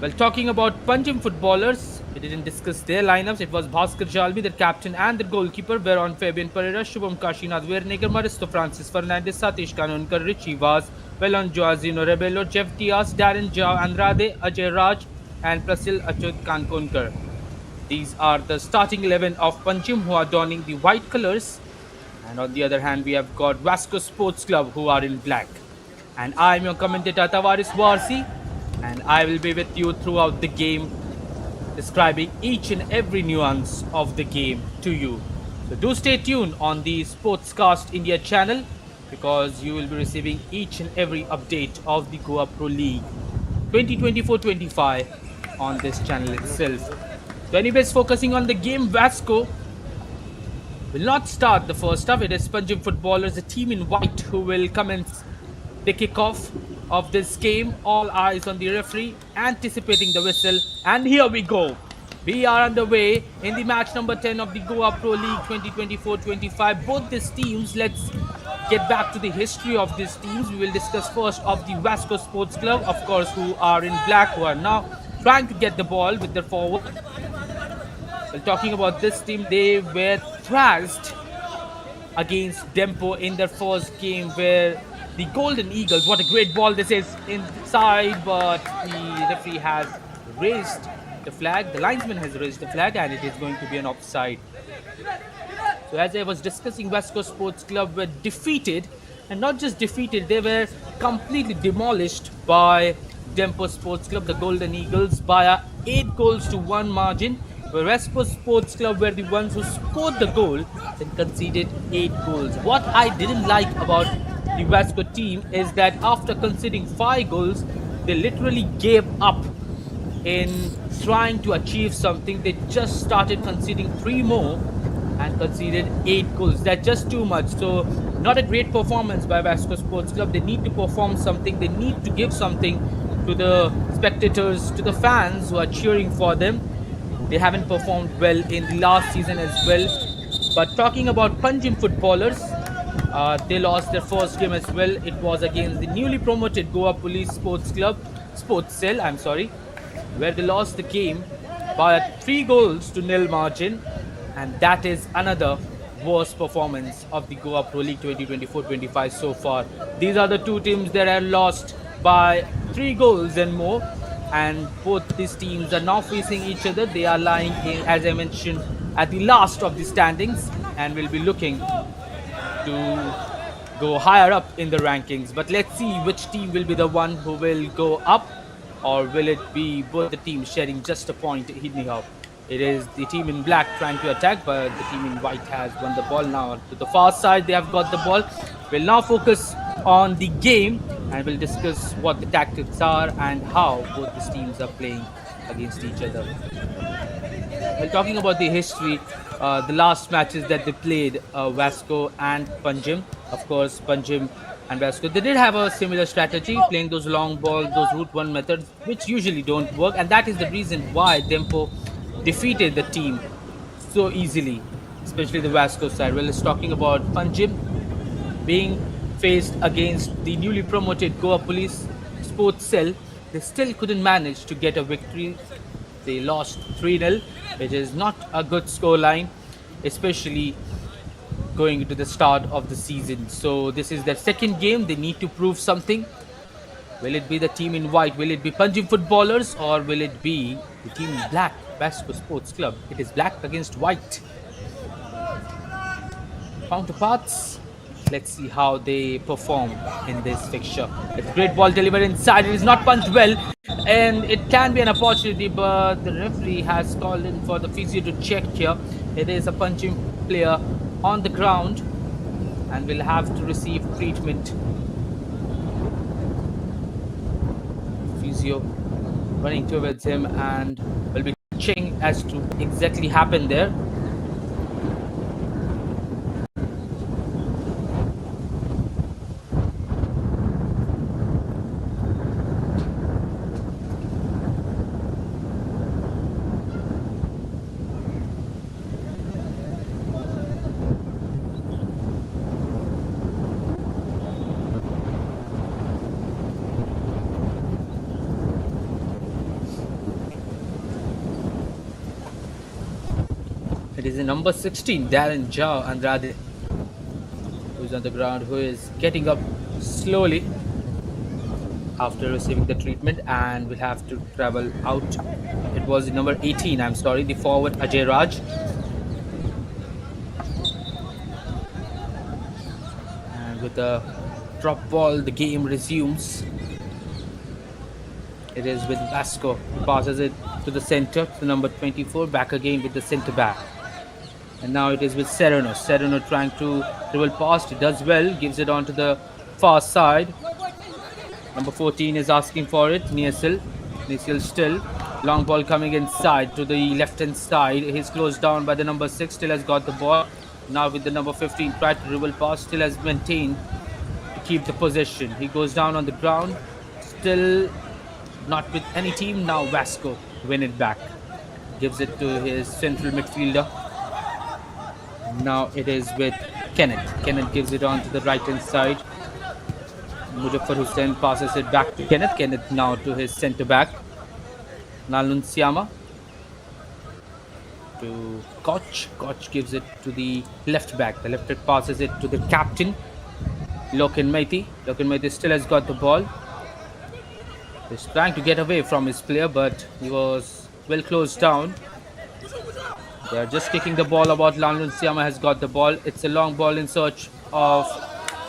Well, talking about Panjim footballers, we didn't discuss their lineups. It was Bhaskar Jalmi, their captain and the goalkeeper, whereon Fabian Pereira, Shubham Kashinath, Verneger, Maristo Francis Fernandez, Satish Kanunkar, Richie Vaz, Velon Joazino Rebello, Jeff Diaz, Darren Jao, Andrade, Ajay Raj, and Prasil Achut Kankonkar. These are the starting 11 of Panjim who are donning the white colors. And on the other hand, we have got Vasco Sports Club who are in black. And I am your commentator Tavares Warsi, and I will be with you throughout the game, describing each and every nuance of the game to you. So do stay tuned on the Sportscast India channel because you will be receiving each and every update of the Goa Pro League 2024-25 on this channel itself. So anyways, focusing on the game, Vasco will not start the first half. It is Panjim footballers, a team in white, who will commence the kickoff of this game. All eyes on the referee, anticipating the whistle. And here we go. We are underway in the match number 10 of the Goa Pro League 2024-25. Both these teams, let's get back to the history of these teams. We will discuss first of the Vasco Sports Club, of course, who are in black, who are now trying to get the ball with their forward. Well, talking about this team, they were thrashed against Dempo in their first game, where the Golden Eagles, what a great ball this is, inside, but the referee has raised the flag, the linesman has raised the flag, and it is going to be an offside. So as I was discussing, Vasco Sports Club were defeated, and not just defeated, they were completely demolished by Dempo Sports Club, the Golden Eagles, by a 8-1 margin, where Vasco Sports Club were the ones who scored the goal and conceded 8 goals. What I didn't like about the Vasco team is that after conceding 5 goals, they literally gave up in trying to achieve something. They just started conceding 3 more and conceded 8 goals. That's just too much. So not a great performance by Vasco Sports Club. They need to perform something. They need to give something to the spectators, to the fans who are cheering for them. They haven't performed well in the last season as well. But talking about Panjim footballers, they lost their first game as well. It was against the newly promoted Goa Police Sports Club, Sports Cell, where they lost the game by a 3-0 margin. And that is another worst performance of the Goa Pro League 2024-25 so far. These are the two teams that have lost by 3 goals and more. And both these teams are now facing each other. They are lying in, as I mentioned, at the last of the standings, and will be looking to go higher up in the rankings. But let's see which team will be the one who will go up, or will it be both the teams sharing just a point anyhow. It is the team in black trying to attack, but the team in white has won the ball now. To the far side, they have got the ball. We'll now focus on the game, and we'll discuss what the tactics are and how both these teams are playing against each other. Well, talking about the history, the last matches that they played, Vasco and Panjim, of course, Panjim and Vasco, they did have a similar strategy, playing those long balls, those route one methods, which usually don't work, and that is the reason why Dempo defeated the team so easily, especially the Vasco side. Well, it's talking about Panjim being faced against the newly promoted Goa Police Sports Cell. They still couldn't manage to get a victory. They lost 3-0, which is not a good scoreline, especially going into the start of the season. So this is their second game. They need to prove something. Will it be the team in white? Will it be Panjim footballers, or will it be the team in black, Vasco Sports Club? It is black against white. Counterparts. Let's see how they perform in this fixture. It's a great ball delivered inside. It is not punched well, and it can be an opportunity, but the referee has called in for the physio to check here. It is a Panjim player on the ground and will have to receive treatment. Physio running towards him and will be checking as to exactly happened there. is the number 16, Darren Jao Andrade, who's on the ground, who is getting up slowly after receiving the treatment and will have to travel out. It was the number 18, I'm sorry, the forward Ajay Raj. And with the drop ball, the game resumes. It is with Vasco, who passes it to the center, to number 24, back again with the centre back. And now it is with Serrano. Serrano trying to dribble past, he does well, gives it on to the far side. Number 14 is asking for it, Niesil. Niesil still. Long ball coming inside to the left hand side. He's closed down by the number 6, still has got the ball. Now with the number 15, tried to dribble past, still has maintained to keep the possession. He goes down on the ground, still not with any team. Now Vasco win it back, gives it to his central midfielder. Now it is with Kenneth. Kenneth gives it on to the right hand side. Mujaffar Hussain passes it back to Kenneth. Kenneth now to his centre back, Nalun Siama, to Koch. Koch gives it to the left back. The left back passes it to the captain, Loken Maiti. Loken Maiti still has got the ball. He's trying to get away from his player, but he was well closed down. They are just kicking the ball about. Nalun Siama has got the ball. It's a long ball in search of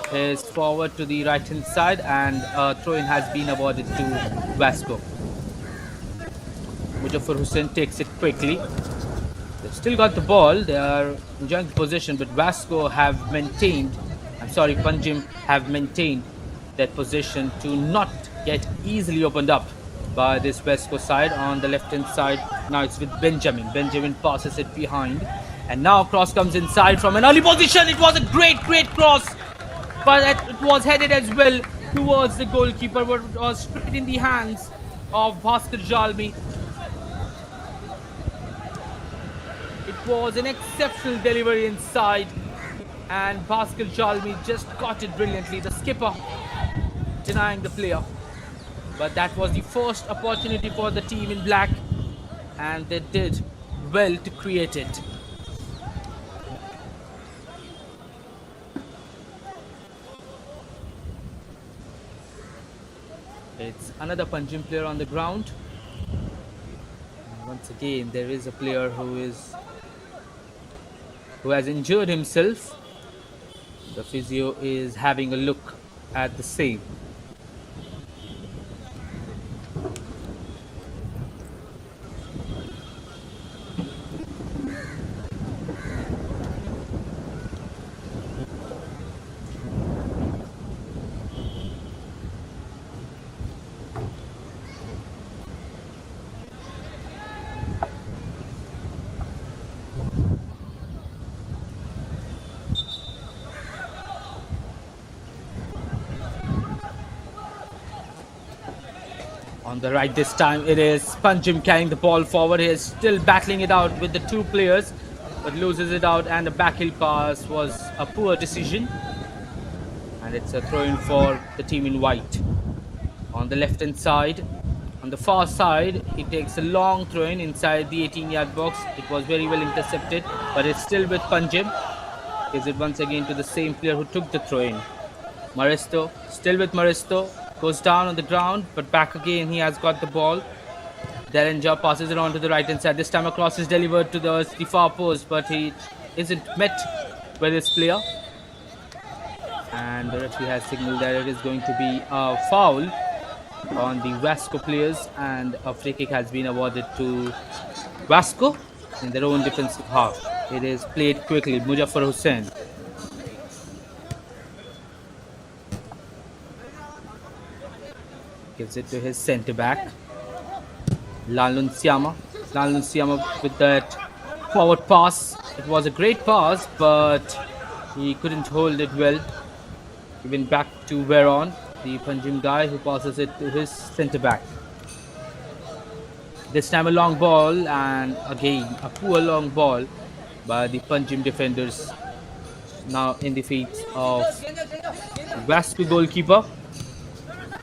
his forward to the right hand side, and a throw-in has been awarded to Vasco. Mujaffar Hussain takes it quickly. They've still got the ball. They are enjoying the possession, but Vasco have maintained, Panjim have maintained that position to not get easily opened up by this Vasco side. On the left hand side, now it's with Benjamin. Benjamin passes it behind, and now cross comes inside from an early position. It was a great cross, but it was headed as well towards the goalkeeper, but it was straight in the hands of Bhaskar Jalmi. It was an exceptional delivery inside, and Bhaskar Jalmi just caught it brilliantly. The skipper denying the player, but that was the first opportunity for the team in black, and they did well to create it. It's another Panjim player on the ground. And once again, there is a player who has injured himself. The physio is having a look at the same. On the right this time, it is Panjim carrying the ball forward. He is still battling it out with the two players, but loses it out, and the backheel pass was a poor decision. And it's a throw-in for the team in white. On the left hand side, on the far side, he takes a long throw-in inside the 18-yard box. It was very well intercepted, but it's still with Panjim. Gives it once again to the same player who took the throw-in. Maristo, still with Maristo. Goes down on the ground, but back again. He has got the ball. Darren Jao passes it on to the right hand side. This time a cross is delivered to the far post, but he isn't met by this player. And the referee has signaled that it is going to be a foul on the Vasco players, and a free kick has been awarded to Vasco in their own defensive half. It is played quickly. Mujaffar Hussain. Gives it to his centre back, Lalun Siama. Lalun Siama with that forward pass. It was a great pass, but he couldn't hold it well. Even back to Veron, the Panjim guy, who passes it to his centre back. This time a long ball, and again a poor long ball by the Panjim defenders. Now in the feet of Vasco goalkeeper.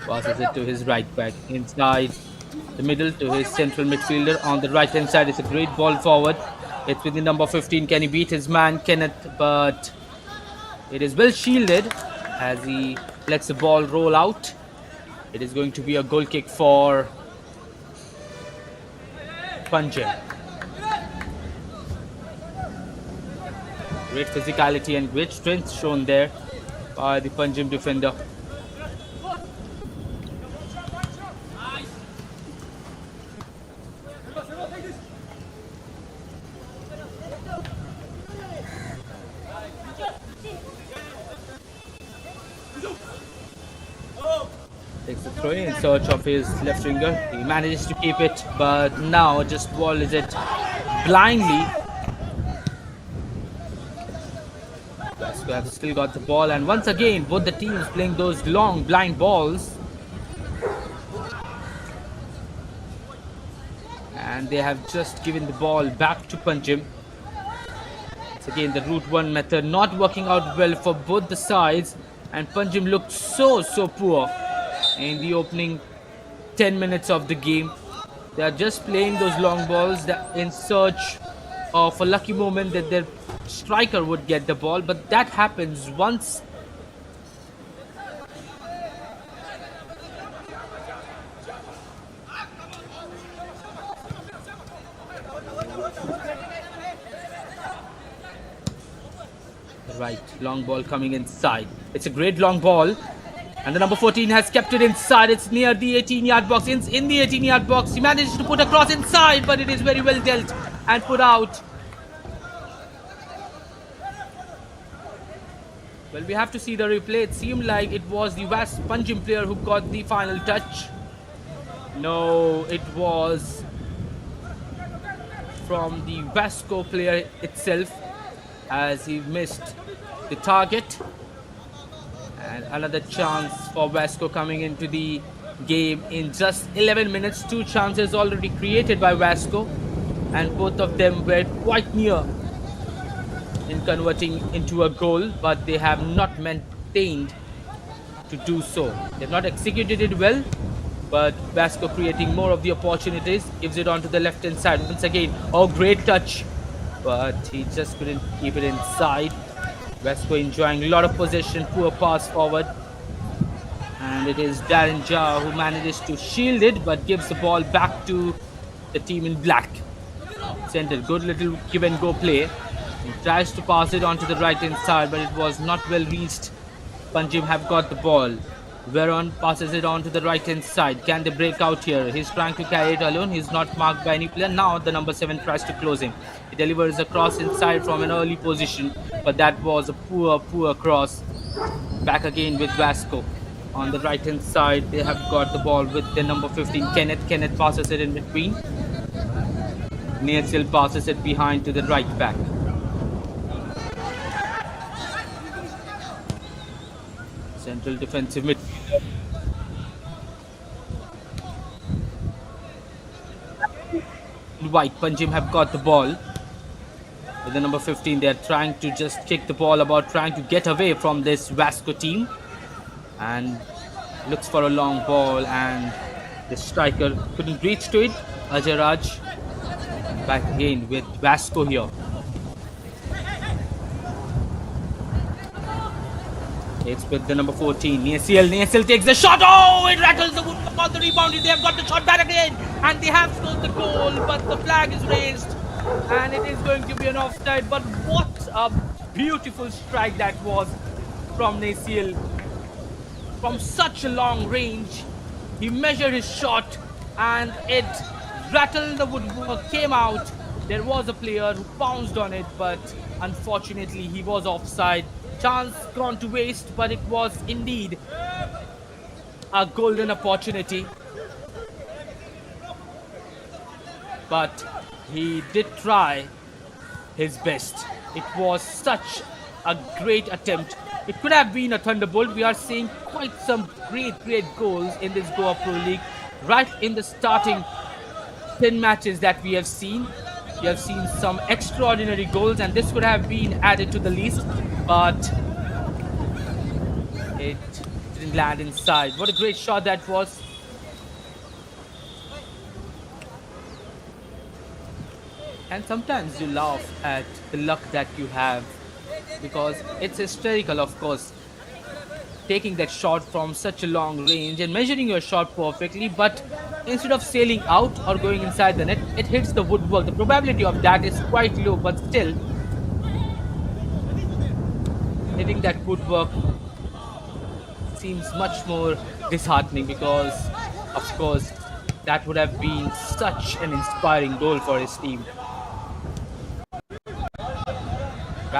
Passes it to his right back, inside the middle to his central midfielder. On the right hand side, it's a great ball forward It's with the number 15. Can he beat his man, Kenneth? But it is well shielded as he lets the ball roll out. It is going to be a goal kick for Panjim. Great physicality and great strength shown there by the Panjim defender. Takes the throw in search of his left winger. He manages to keep it, but now just volleys it blindly. Vasco have still got the ball, and once again, both the teams playing those long blind balls. And they have just given the ball back to Panjim. It's again the route one method not working out well for both the sides, and Panjim looked so poor in the opening 10 minutes of the game. They are just playing those long balls in search of a lucky moment that their striker would get the ball, but that happens once right. Long ball coming inside. It's a great long ball. And the number 14 has kept it inside. It's near the 18-yard box. In the 18-yard box, he managed to put a cross inside, but it is very well dealt and put out. Well, we have to see the replay. It seemed like it was the Panjim player who got the final touch. No, it was from the Vasco player itself as he missed the target. And another chance for Vasco coming into the game in just 11 minutes. 2 chances already created by Vasco, and both of them were quite near in converting into a goal, but they have not maintained to do so. They've not executed it well, but Vasco creating more of the opportunities, gives it onto the left hand side once again. Oh, great touch, but he just couldn't keep it inside. Vasco enjoying a lot of possession, poor pass forward, and it is Darren Jar who manages to shield it but gives the ball back to the team in black. Center, good little give and go play. He tries to pass it onto the right hand side, but it was not well reached. Panjim have got the ball. Veron passes it on to the right hand side. Can they break out here? He's trying to carry it alone. He's not marked by any player. Now the number 7 tries to close him. He delivers a cross inside from an early position, but that was a poor cross. Back again with Vasco. On the right hand side, they have got the ball with the number 15, Kenneth. Kenneth passes it in between. Neil passes it behind to the right back. Central defensive midfielder. White, Panjim have got the ball. With the number 15, they are trying to just kick the ball about, trying to get away from this Vasco team. And looks for a long ball, and the striker couldn't reach to it. Ajaraj back again with Vasco here. It's with the number 14, Niasil takes the shot. Oh, it rattles the wood on the rebound. They have got the shot back again, and they have scored the goal, but the flag is raised, and it is going to be an offside. But what a beautiful strike that was from Niasil. From such a long range, he measured his shot, and it rattled the woodwork, came out. There was a player who pounced on it, but unfortunately he was offside. Chance gone to waste, but it was indeed a golden opportunity. But he did try his best. It was such a great attempt. It could have been a thunderbolt. We are seeing quite some great goals in this Goa Pro League. Right in the starting 10 matches that we have seen. We have seen some extraordinary goals, and this could have been added to the list, but it didn't land inside. What a great shot that was. And sometimes you laugh at the luck that you have because it's hysterical, of course, taking that shot from such a long range and measuring your shot perfectly, but instead of sailing out or going inside the net, it hits the woodwork. The probability of that is quite low, but still, hitting that woodwork seems much more disheartening because, of course, that would have been such an inspiring goal for his team.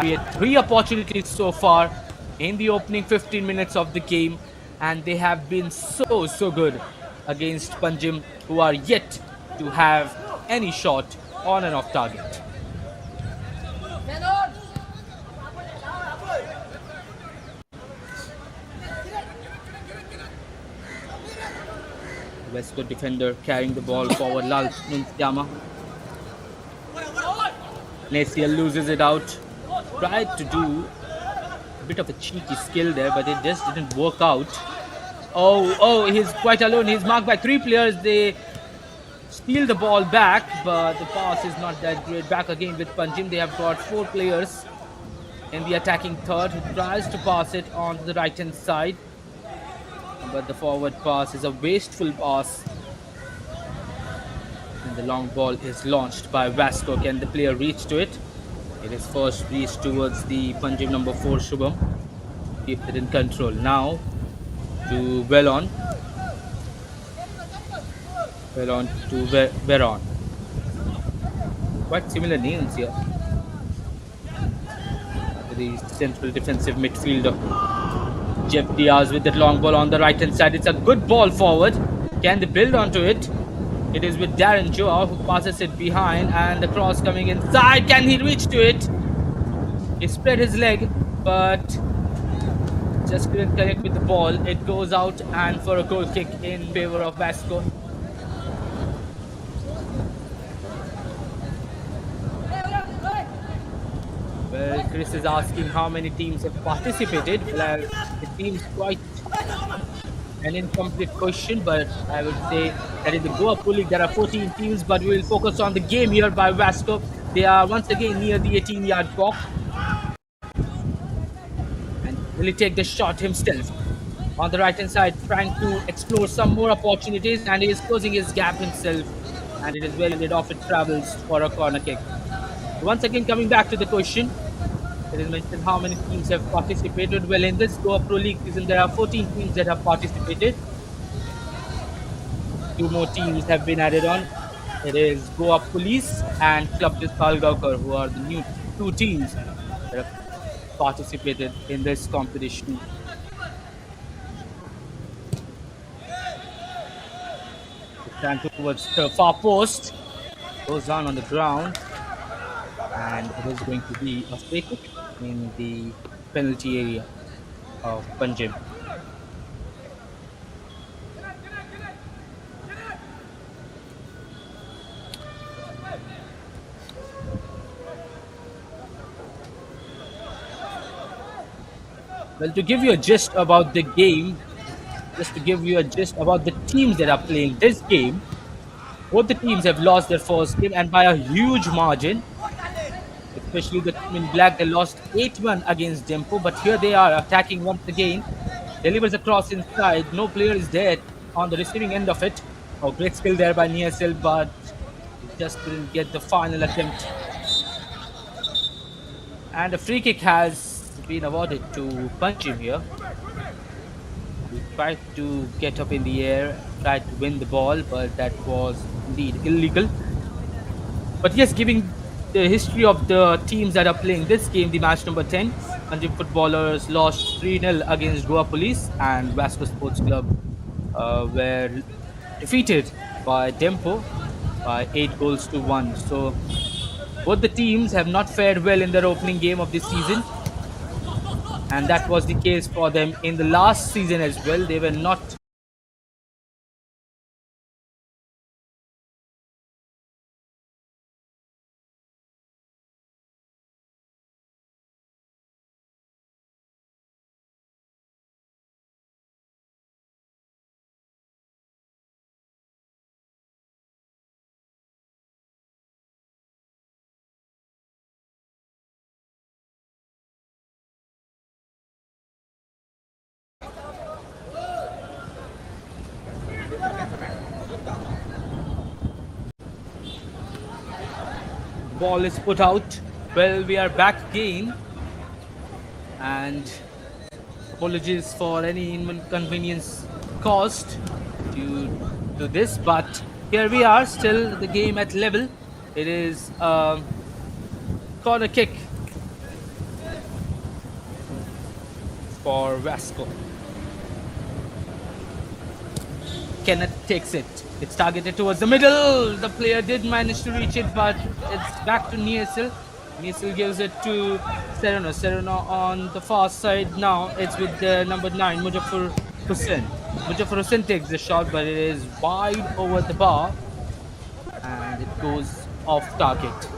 We had three opportunities so far in the opening 15 minutes of the game, and they have been so good against Panjim, who are yet to have any shot on and off target. Vasco defender carrying the ball forward, Lal Nunziama. Naciel loses it out. Tried to do a bit of a cheeky skill there, but it just didn't work out. Oh, he's quite alone. He's marked by three players. They steal the ball back, but the pass is not that great. Back again with Panjim. They have got four players in the attacking third who tries to pass it on the right hand side. But the forward pass is a wasteful pass. And the long ball is launched by Vasco. Can the player reach to it? It is first reached towards the Panjim number 4, Shubham. Keeps it in control. Now to Velon. Velon to Veron. Quite similar names here. The central defensive midfielder. Jeff Diaz with that long ball on the right hand side. It's a good ball forward. Can they build onto it? It is with Darren Joao who passes it behind, and the cross coming inside. Can he reach to it? He spread his leg, but just couldn't connect with the ball. It goes out and for a goal kick in favor of Vasco. Well, Chris is asking how many teams have participated. Well, it seems quite an incomplete question, but I would say that in the Goa Pro League there are 14 teams, but we will focus on the game here by Vasco. They are once again near the 18-yard box. And will he take the shot himself? On the right hand side, trying to explore some more opportunities, and he is closing his gap himself. And it is well ended off. It travels for a corner kick. Once again, coming back to the question, it is mentioned how many teams have participated. Well, in this Goa Pro League season, there are 14 teams that have participated. Two more teams have been added on. It is Goa Police and Club Palgaukar, who are the new two teams that have participated in this competition. Stand towards the far post, goes down on the ground, and it is going to be a free kick in the penalty area of Panjim. Well, to give you a gist about the game, just to give you a gist about the teams that are playing this game, both the teams have lost their first game and by a huge margin. Especially the team in black, they lost 8-1 against Dempo, but here they are attacking once again. Delivers a cross inside. No player is there on the receiving end of it. Oh, great skill there by Niasil, but he just couldn't get the final attempt. And a free kick has been awarded to Panjim here. He tried to get up in the air, tried to win the ball, but that was indeed illegal. But yes, giving the history of the teams that are playing this game, the match number 10, Panjim footballers lost 3-0 against Goa Police, and Vasco Sports Club were defeated by Dempo by 8 goals to 1. So both the teams have not fared well in their opening game of this season, and that was the case for them in the last season as well. They were not Ball is put out. Well, we are back again. And apologies for any inconvenience caused due to this. But here we are, still the game at level. It is a corner kick for Vasco. Kenneth takes it. It's targeted towards the middle. The player did manage to reach it, but it's back to Niesil. Niesil gives it to Sereno. Sereno on the far side now. It's with the number 9, Mujaffar Hussain. Mujaffar Hussain takes the shot, but it is wide over the bar. And it goes off target.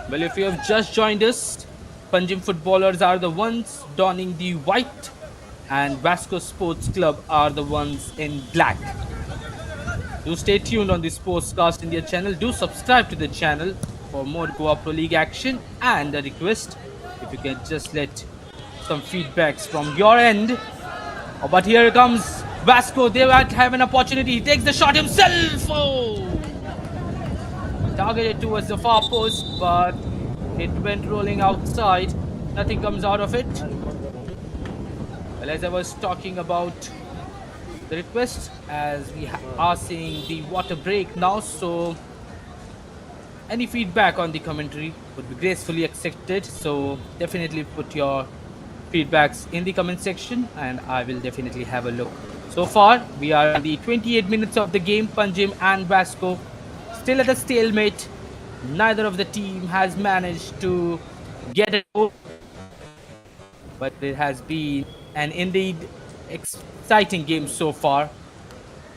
Well, if you have just joined us, Panjim footballers are the ones donning the white and Vasco Sports Club are the ones in black. Do stay tuned on the Sportscast India channel. Do subscribe to the channel for more Goa Pro League action, and a request, if you can just let some feedbacks from your end. Oh, but here comes Vasco. They might have an opportunity. He takes the shot himself. Oh! Targeted towards the far post, but it went rolling outside. Nothing comes out of it. Well, as I was talking about the request, as we are seeing the water break now, so any feedback on the commentary would be gracefully accepted. So definitely put your feedbacks in the comment section and I will definitely have a look. So far, we are in the 28 minutes of the game. Panjim and Vasco still at a stalemate. Neither of the team has managed to get a goal, but it has been an indeed exciting game so far.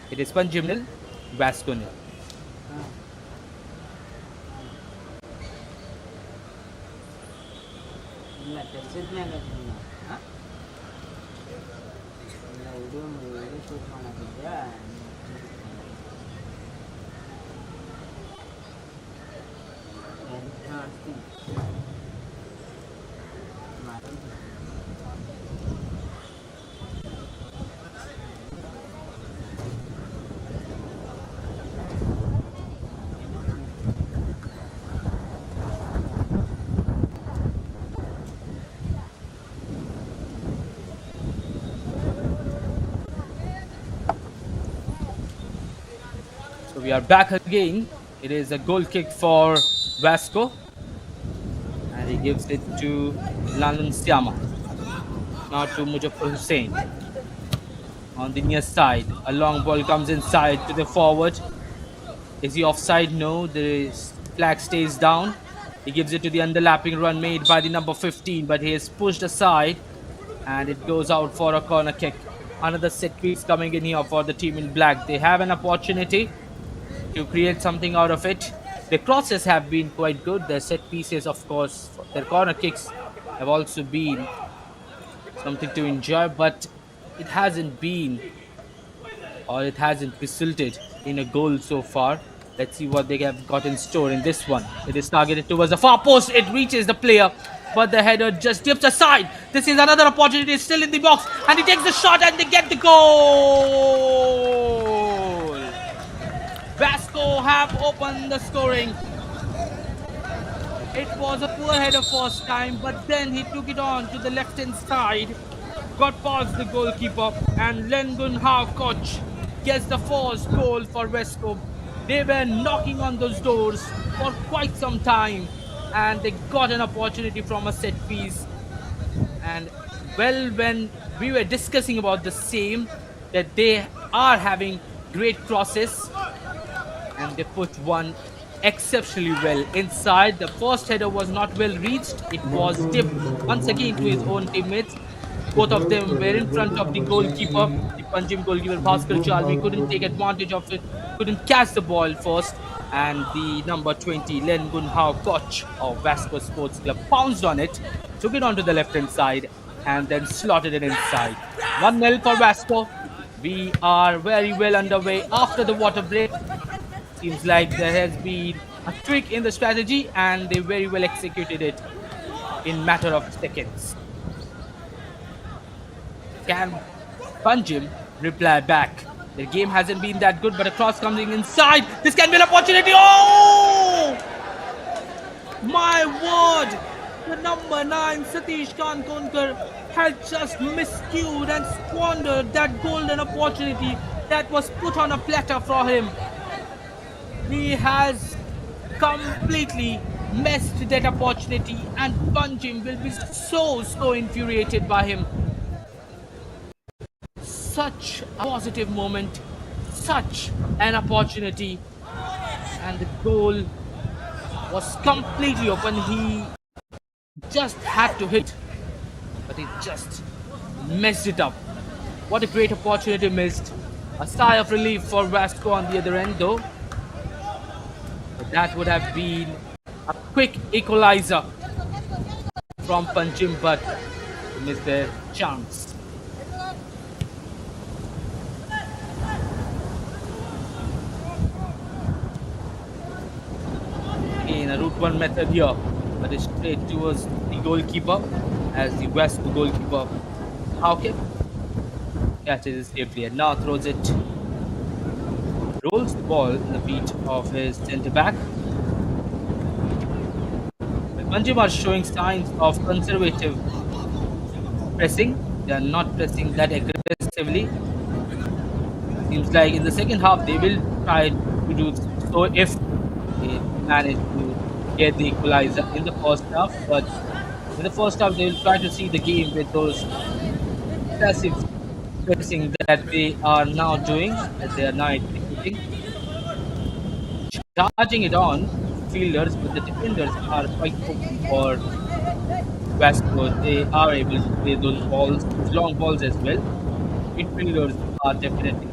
It is Panjim nil, Vasco nil. So we are back again. It is a goal kick for Vasco. And he gives it to Lalan Siama. Now to Mujaffar Hussain. On the near side. A long ball comes inside to the forward. Is he offside? No. The flag stays down. He gives it to the underlapping run made by the number 15. But he is pushed aside. And it goes out for a corner kick. Another set piece coming in here for the team in black. They have an opportunity to create something out of it. The crosses have been quite good. Their set pieces, of course, their corner kicks have also been something to enjoy, but it hasn't been, or it hasn't resulted in a goal so far. Let's see what they have got in store in this one. It is targeted towards the far post. It reaches the player, but the header just dips aside. This is another opportunity, still in the box, and he takes the shot and they get the goal. Vasco have opened the scoring. It was a poor header first time, but then he took it on to the left-hand side, got past the goalkeeper, and Lengun Ha Koch gets the first goal for Vasco. They were knocking on those doors for quite some time, and they got an opportunity from a set piece. And well, when we were discussing about the same, that they are having great crosses, and they put one exceptionally well inside. The first header was not well reached. It was tipped once again to his own teammates. Both of them were in front of the goalkeeper. The Panjim goalkeeper Vasco Jalmi couldn't take advantage of it, couldn't catch the ball first, and the number 20 Len Gunhao Koch of Vasco Sports Club pounced on it, took it onto the left hand side, and then slotted it inside. 1-0 for Vasco. We are very well underway after the water break. Seems like there has been a trick in the strategy and they very well executed it. in matter of seconds. Can Panjim reply back? The game hasn't been that good, but a cross coming inside. This can be an opportunity. Oh! My word! The number 9, Satish Kankonkar, had just miscued and squandered that golden opportunity that was put on a platter for him. He has completely missed that opportunity, and Panjim will be so infuriated by him. Such a positive moment, such an opportunity, and the goal was completely open. He just had to hit, but he just messed it up. What a great opportunity missed. A sigh of relief for Vasco on the other end though. But that would have been a quick equalizer from Panjim, but he missed their chance. Again, a route 1 method here, but it's straight towards the goalkeeper as the Vasco goalkeeper Hauke catches it safely and now throws it, rolls the ball in the feet of his centre back. Panjim are showing signs of conservative pressing. They are not pressing that aggressively. Seems like in the second half they will try to do so if they manage to get the equalizer in the first half. But in the first half they will try to see the game with those passive pressing that they are now doing, as they are now executing. Charging it on fielders, but the defenders are quite open for Vasco. They are able to play those balls, those long balls as well. Midfielders are definitely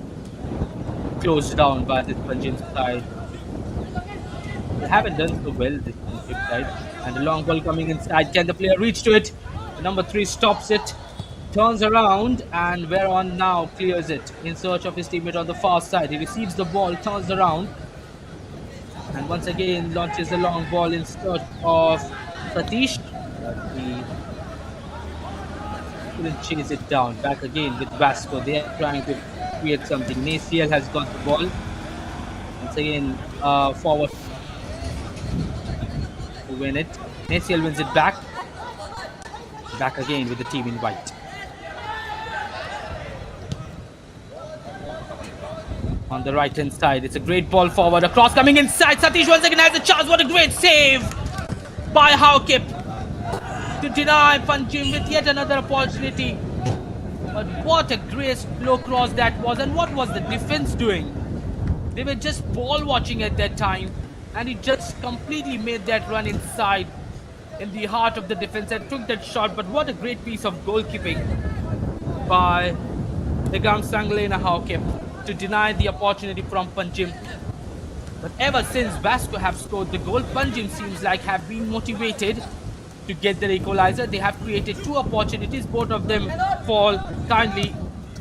closed down by this Panjim side. They haven't done so well this Panjim side. And the long ball coming inside. Can the player reach to it? The number 3 stops it, turns around, and Veron now clears it in search of his teammate on the far side. He receives the ball, turns around, and once again launches the long ball in search of Satish. But he couldn't chase it down. Back again with Vasco. They are trying to create something. Naciel has got the ball. Once again, forward to win it. Naciel wins it back. Back again with the team in white. On the right hand side, it's a great ball forward. A cross coming inside. Satish once again has a chance. What a great save by Hauke to deny Panjim with yet another opportunity. But what a great slow cross that was. And what was the defense doing? They were just ball watching at that time, and he just completely made that run inside in the heart of the defense and took that shot. But what a great piece of goalkeeping by Negam Sanglena Hauke to deny the opportunity from Panjim. But ever since Vasco have scored the goal, Panjim seems like have been motivated to get the equalizer. They have created 2 opportunities. Both of them fall kindly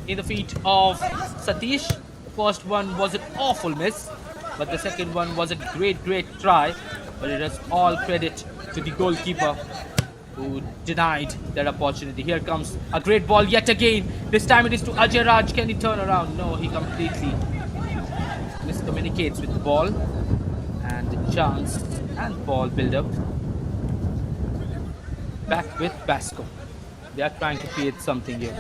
in the feet of Satish. The first one was an awful miss, but the second one was a great try. But it is all credit to the goalkeeper who denied that opportunity. Here comes a great ball yet again. This time it is to Ajay Raj. Can he turn around? No, he completely miscommunicates with the ball. And the chance and ball build up. Back with Vasco. They are trying to create something here.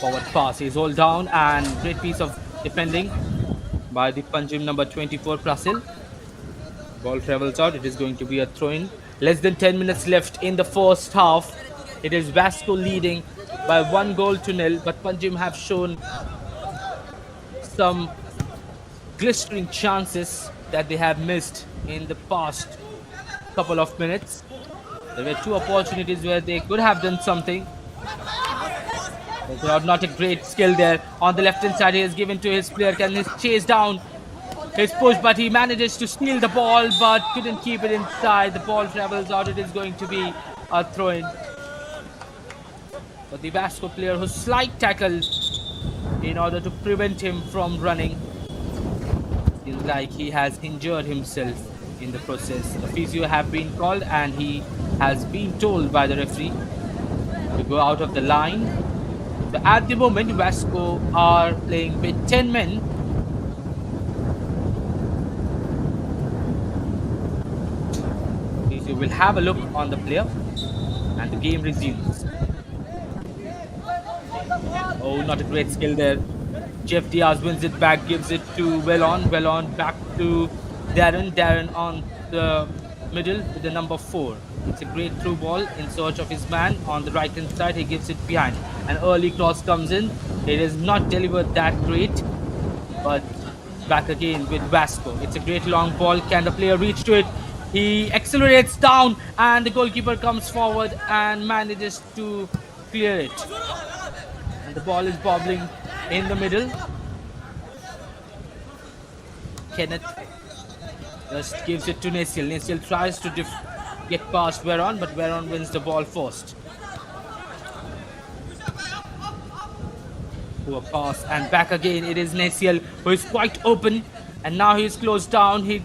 Forward pass is all down, and great piece of defending by the Panjim number 24 Prasil. Ball travels out. It is going to be a throw-in. Less than 10 minutes left in the first half. It is Vasco leading by 1-0, but Panjim have shown some glistering chances that they have missed in the past couple of minutes. There were 2 opportunities where they could have done something. There was not a great skill there. On the left hand side, he is given to his player. Can he chase down his push, but he manages to steal the ball but couldn't keep it inside. The ball travels out. It is going to be a throw-in. But the Vasco player who slight tackle in order to prevent him from running. In like he has injured himself in the process. The physio have been called and he has been told by the referee to go out of the line. So at the moment, Vasco are playing with 10 men. Physio will have a look on the player and the game resumes. Oh, not a great skill there. Jeff Diaz wins it back, gives it to Wellon. Wellon back to Darren. Darren on the middle with the number 4. It's a great through ball in search of his man on the right hand side. He gives it behind. An early cross comes in. It is not delivered that great, but back again with Vasco. It's a great long ball. Can the player reach to it? He accelerates down and the goalkeeper comes forward and manages to clear it. And the ball is bobbling in the middle. Kenneth just gives it to Nesiel. Nesiel tries to get past Veron, but Veron wins the ball first. Poor pass and back again. It is Nesiel who is quite open and now he is closed down. He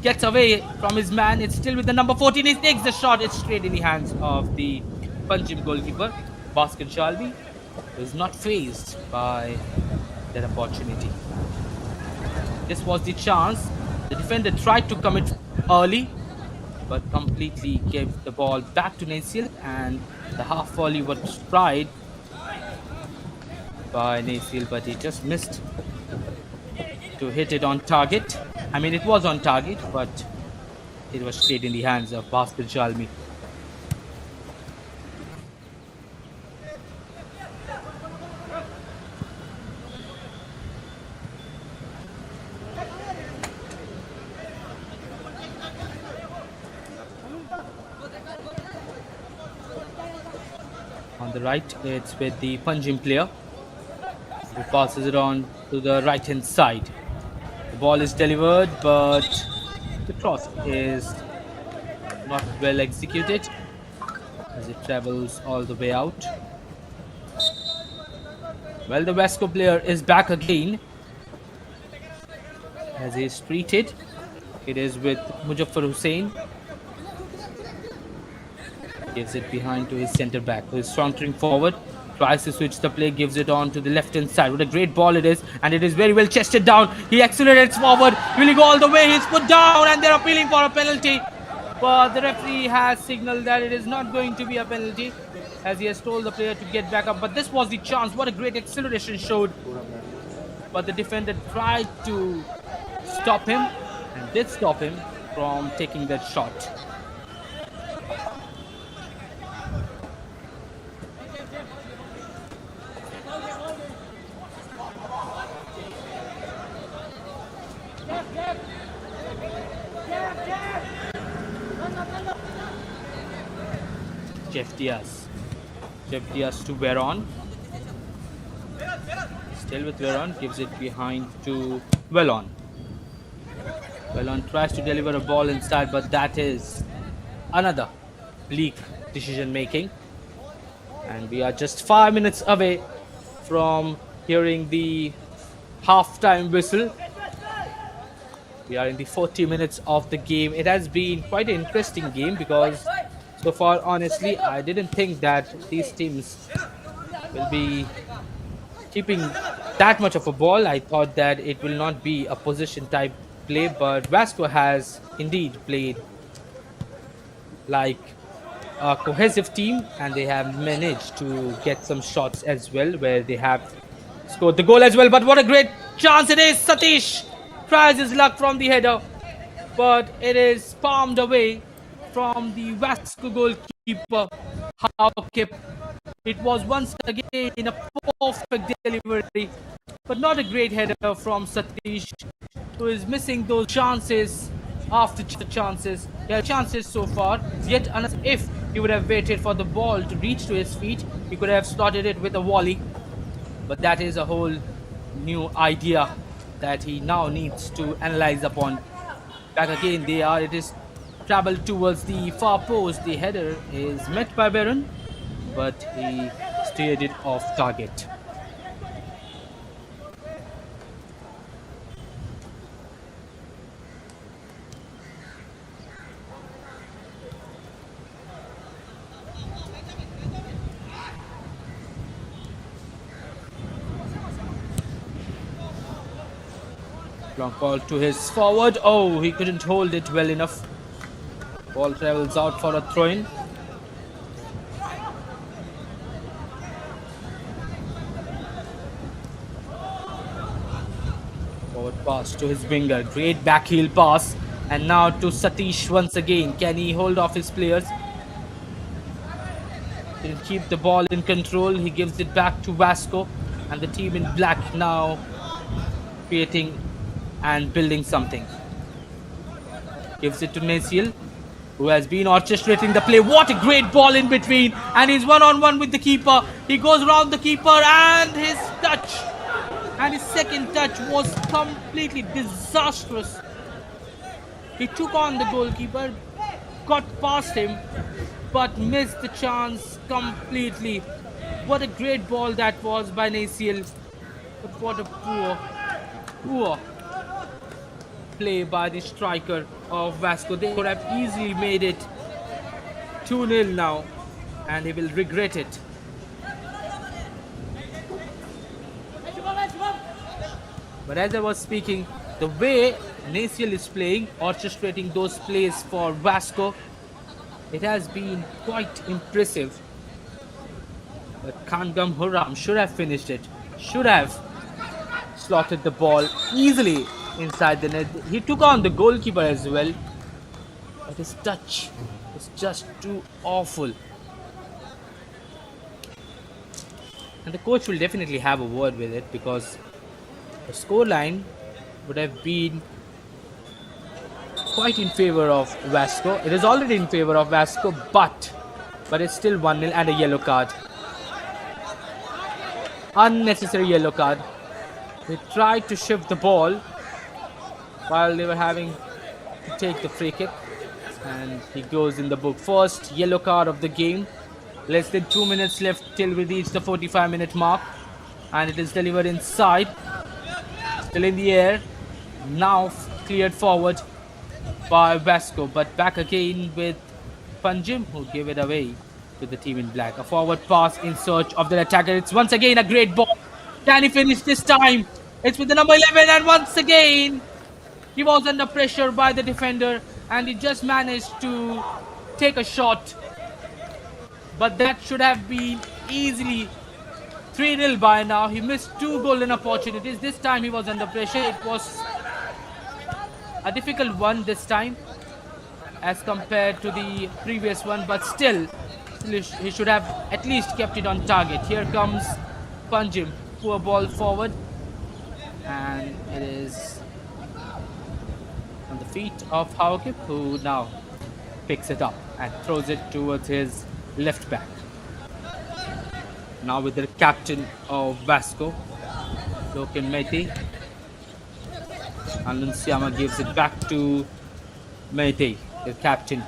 gets away from his man. It's still with the number 14. He takes the shot. It's straight in the hands of the Panjim goalkeeper, Vasco Shalvi, who is not fazed by that opportunity. This was the chance. The defender tried to commit early, but completely gave the ball back to Nesiel, and the half volley was tried by Nesiel, but he just missed to hit it on target. I mean, it was on target, but it was straight in the hands of Vasco Jalmi. On the right, it's with the Panjim player who passes it on to the right hand side. The ball is delivered, but the cross is not well executed as it travels all the way out. Well, the Vasco player is back again as he is treated. It is with Mujaffar Hussain. Gives it behind to his centre back, who is sauntering forward, tries to switch the play, gives it on to the left hand side. What a great ball it is, and it is very well chested down. He accelerates forward. Will he go all the way? He's put down and they're appealing for a penalty. But the referee has signaled that it is not going to be a penalty, as he has told the player to get back up. But this was the chance. What a great acceleration showed. But the defender tried to stop him and did stop him from taking that shot. Jeff Diaz to Veron. Still with Veron, gives it behind to Wellon. Wellon tries to deliver a ball inside, but that is another bleak decision making. And we are just 5 minutes away from hearing the half-time whistle. We are in the 40 minutes of the game. It has been quite an interesting game because so far, honestly, I didn't think that these teams will be keeping that much of a ball. I thought that it will not be a position type play, but Vasco has indeed played like a cohesive team and they have managed to get some shots as well where they have scored the goal as well. But what a great chance it is. Satish tries his luck from the header, but it is palmed away from the Vasco goalkeeper. How kept. It was once again a perfect delivery, but not a great header from Satish, who is missing those chances after chances. There are chances so far, yet another. If he would have waited for the ball to reach to his feet, he could have slotted it with a volley. But that is a whole new idea that he now needs to analyze upon. Back again, they are. It is traveled towards the far post. The header is met by Baron, but he steered it off target. Long ball to his forward. Oh, he couldn't hold it well enough. Ball travels out for a throw-in. Forward pass to his winger. Great backheel pass. And now to Satish once again. Can he hold off his players? He'll keep the ball in control. He gives it back to Vasco. And the team in black now creating and building something. Gives it to Nasil, who has been orchestrating the play. What a great ball in between. And he's one-on-one with the keeper. He goes around the keeper and his touch. And his second touch was completely disastrous. He took on the goalkeeper, got past him, but missed the chance completely. What a great ball that was by Nasil. But what a poor play by the striker of Vasco. They could have easily made it 2-0 now, and he will regret it. But as I was speaking, the way Nasil is playing, orchestrating those plays for Vasco, it has been quite impressive. But Kangam Huram should have finished it, should have slotted the ball easily inside the net. He took on the goalkeeper as well, but his touch was just too awful. And the coach will definitely have a word with it, because the scoreline would have been quite in favor of Vasco. It is already in favor of Vasco, but it's still 1-0 and a yellow card. Unnecessary yellow card. They tried to shift the ball while they were having to take the free kick, and he goes in the book. First yellow card of the game. Less than 2 minutes left till we reach the 45-minute mark, and it is delivered inside. Still in the air. Now cleared forward by Vasco, but back again with Panjim, who gave it away to the team in black. A forward pass in search of the attacker. It's once again a great ball. Can he finish this time? It's with the number 11, and once again he was under pressure by the defender, and he just managed to take a shot. But that should have been easily 3-0 by now. He missed 2 golden opportunities. This time he was under pressure. It was a difficult one this time as compared to the previous one, but still he should have at least kept it on target. Here comes Panjim. Poor ball forward, and it is on the feet of Hawkip, who now picks it up and throws it towards his left back. Now with the captain of Vasco, Loken Mehdi. Anunciama gives it back to Mehdi, the captain.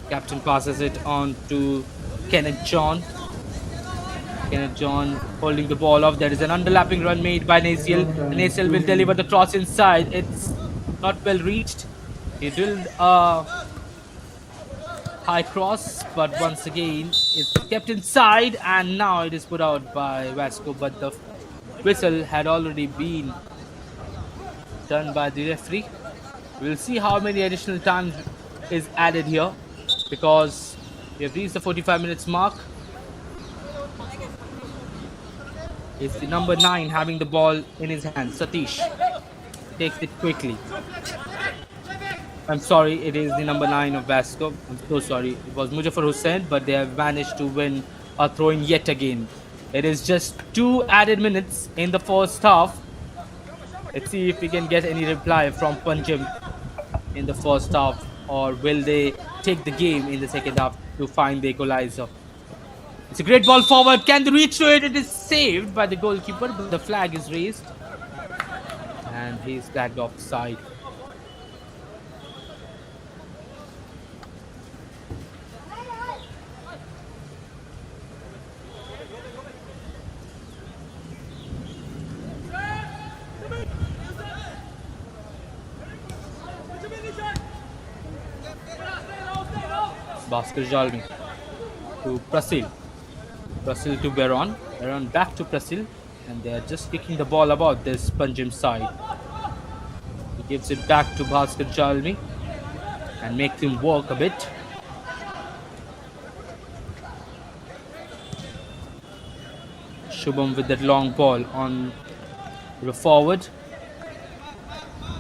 Captain passes it on to Kenneth John. Kenneth John holding the ball off. There is an underlapping run made by Nasil. Nasil will deliver the cross inside. It's not well reached. He drilled a high cross, but once again it's kept inside, and now it is put out by Vasco, but the whistle had already been done by the referee. We'll see how many additional times is added here, because we have reached the 45 minutes mark. It's the number 9 having the ball in his hand. Satish takes it quickly. I'm sorry, it is the number 9 of Vasco. I'm so sorry. It was Mujaffar Hussain, but they have managed to win a throw-in yet again. It is just 2 added minutes in the first half. Let's see if we can get any reply from Panjim in the first half, or will they take the game in the second half to find the equalizer. It's a great ball forward. Can they reach to it? It is saved by the goalkeeper, but the flag is raised, and he is flagged offside. Vasco Jalmi to Prasil. Prasil to Beron. Beron back to Prasil. And they are just kicking the ball about this Panjim side. He Gives it back to Bhaskar Jalmi and makes him work a bit. Shubham with that long ball on the forward.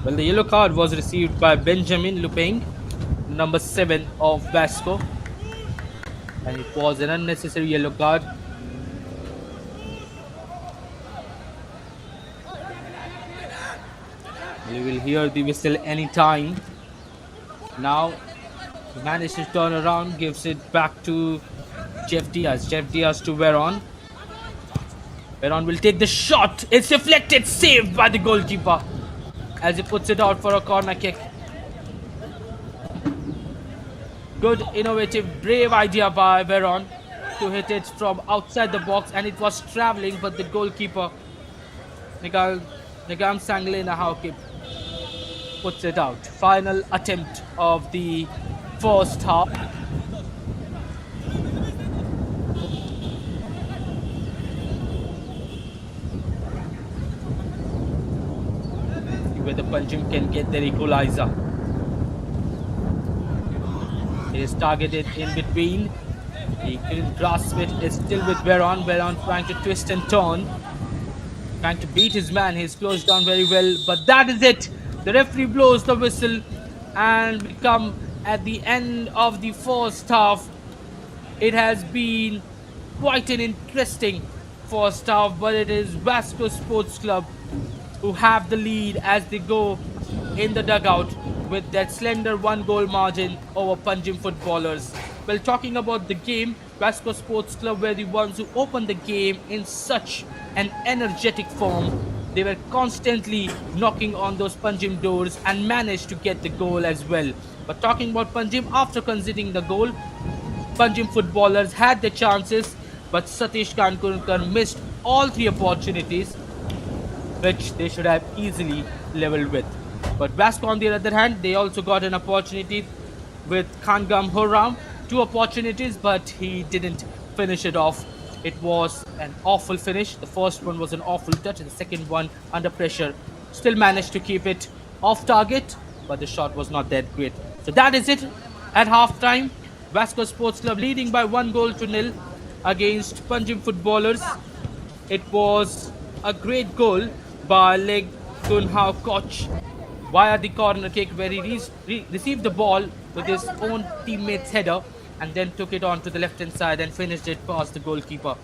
Well, the yellow card was received by Benjamin Lupeng, number 7 of Vasco, and it was an unnecessary yellow card. You will hear the whistle anytime. Now, he managed to turn around, gives it back to Jeff Diaz. Jeff Diaz to Veron. Veron will take the shot. It's deflected, saved by the goalkeeper as he puts it out for a corner kick. Good, innovative, brave idea by Veron to hit it from outside the box, and it was travelling, but the goalkeeper, Nigam Sanglena Haukip, puts it out. Final attempt of the first half. Whether Panjim can get their equalizer. It is targeted in between. He couldn't grasp it. It's still with Veron. Veron trying to twist and turn. Trying to beat his man. He's closed down very well. But that is it. The referee blows the whistle. And we come at the end of the first half. It has been quite an interesting first half. But it is Vasco Sports Club who have the lead as they go in the dugout with that slender 1-goal margin over Panjim footballers. Well, talking about the game, Vasco Sports Club were the ones who opened the game in such an energetic form. They were constantly knocking on those Panjim doors and managed to get the goal as well. But talking about Panjim, after conceding the goal, Panjim footballers had the chances, but Satish Kankurkar missed all 3 opportunities which they should have easily leveled with. But Vasco, on the other hand, they also got an opportunity with Khangam Horam. 2 opportunities, but he didn't finish it off. It was an awful finish. The first one was an awful touch, and the second one, under pressure, still managed to keep it off target, but the shot was not that great. So that is it at halftime. Vasco Sports Club leading by 1-0 against Panjim footballers. It was a great goal by Leg Gunhao Koch via the corner kick, where he received the ball with his own teammate's header and then took it on to the left hand side and finished it past the goalkeeper.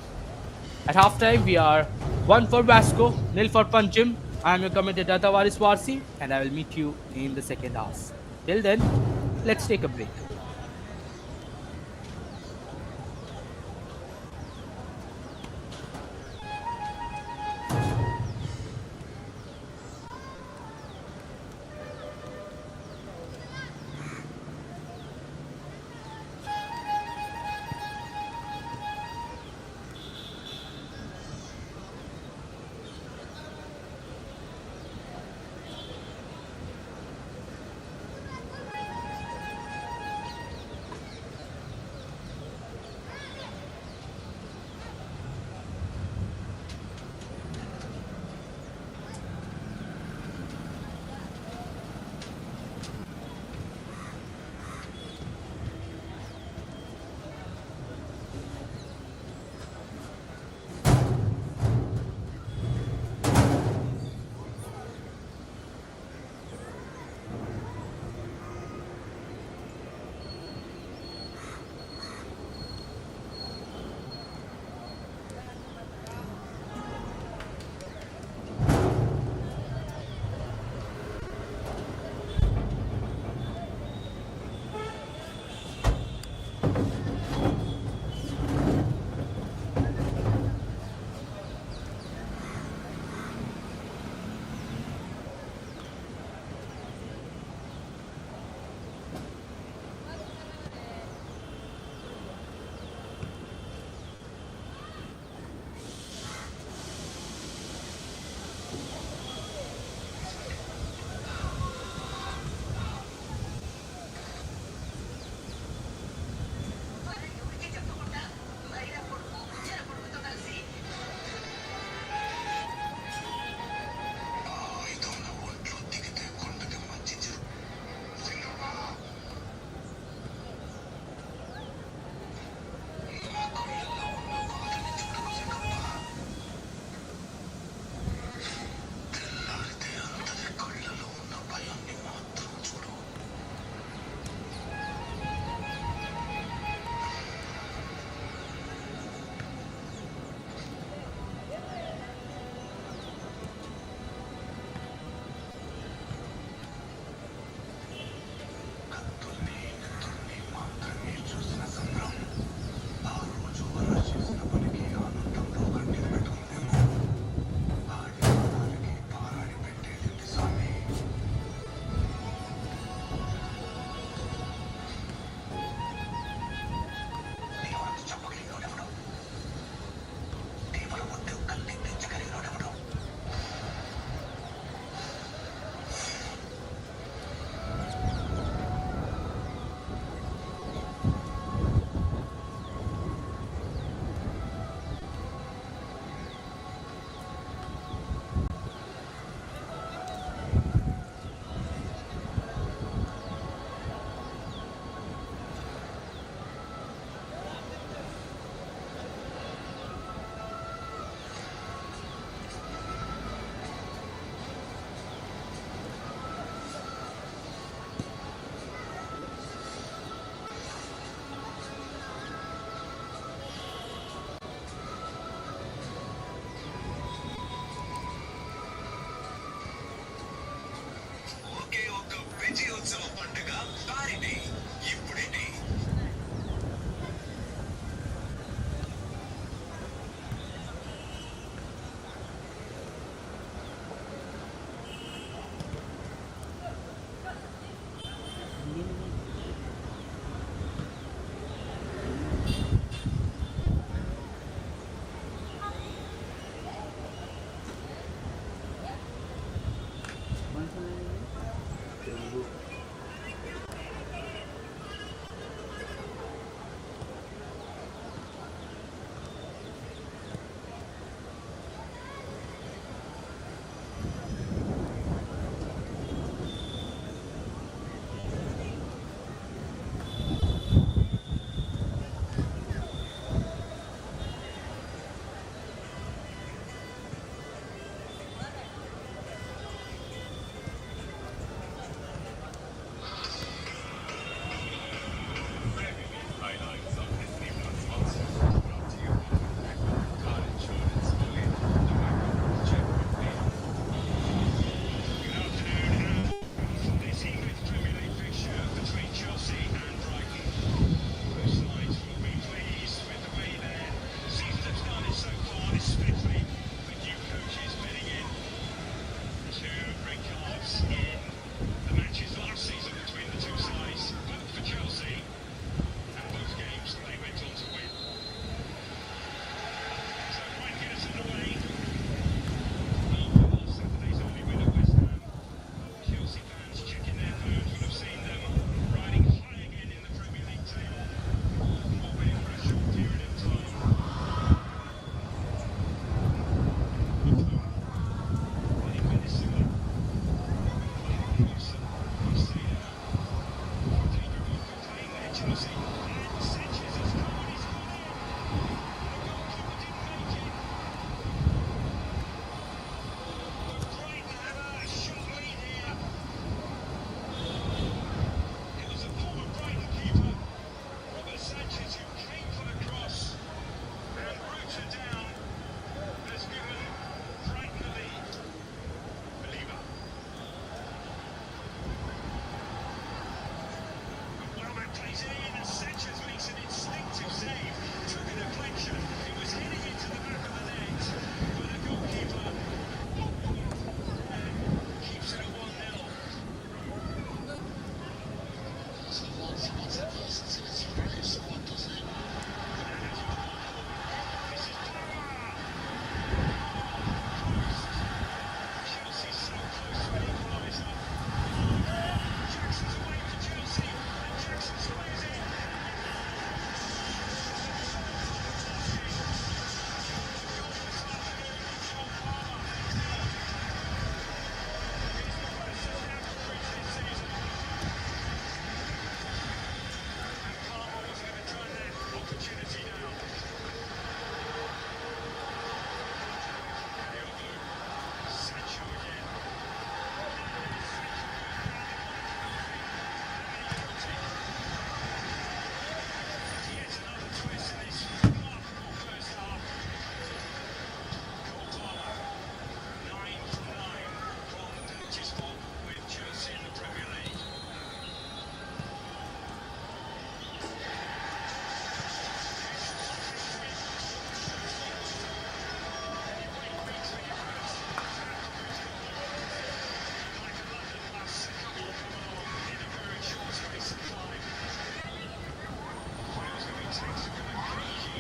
At halftime, we are 1 for Vasco, 0 for Panjim. I am your commentator Tavares Warsi, and I will meet you in the second half. Till then, let's take a break.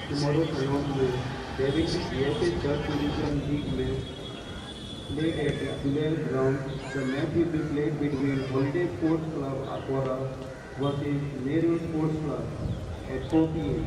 Tomorrow along with there will be CSA third position league match played at the Julian ground. The match will be played between Holiday Sports Club Aquara versus Nehru Sports Club at 4 p.m.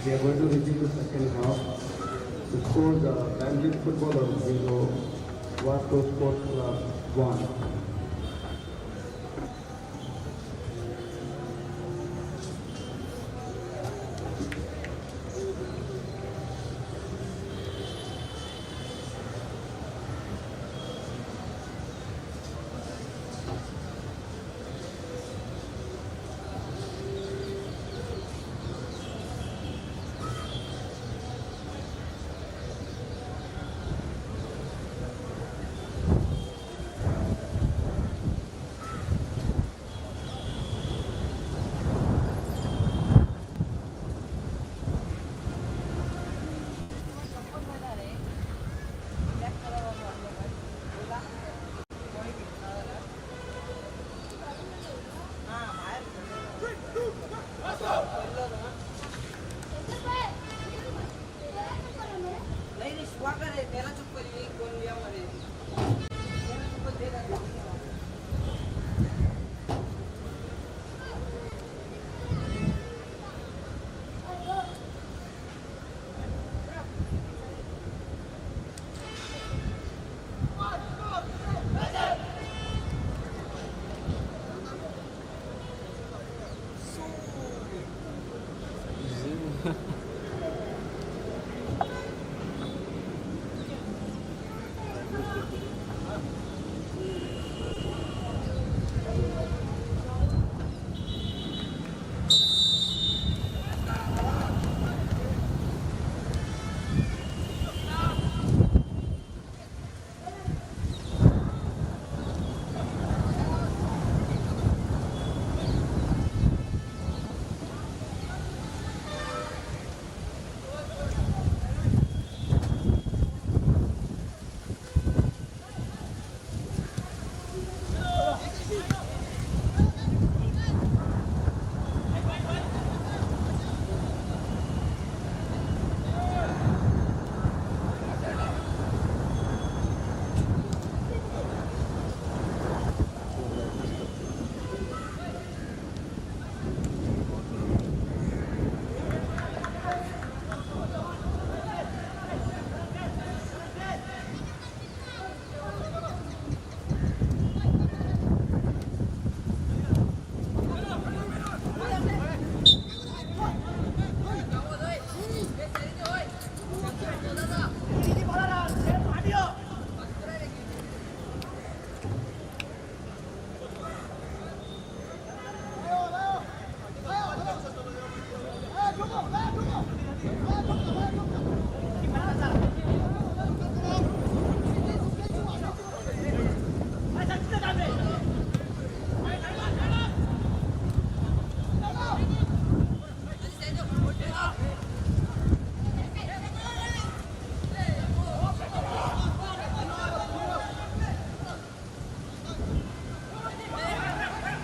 We are going to receive the second half. The score the Panjim footballers 0, Vasco Sports Club 1.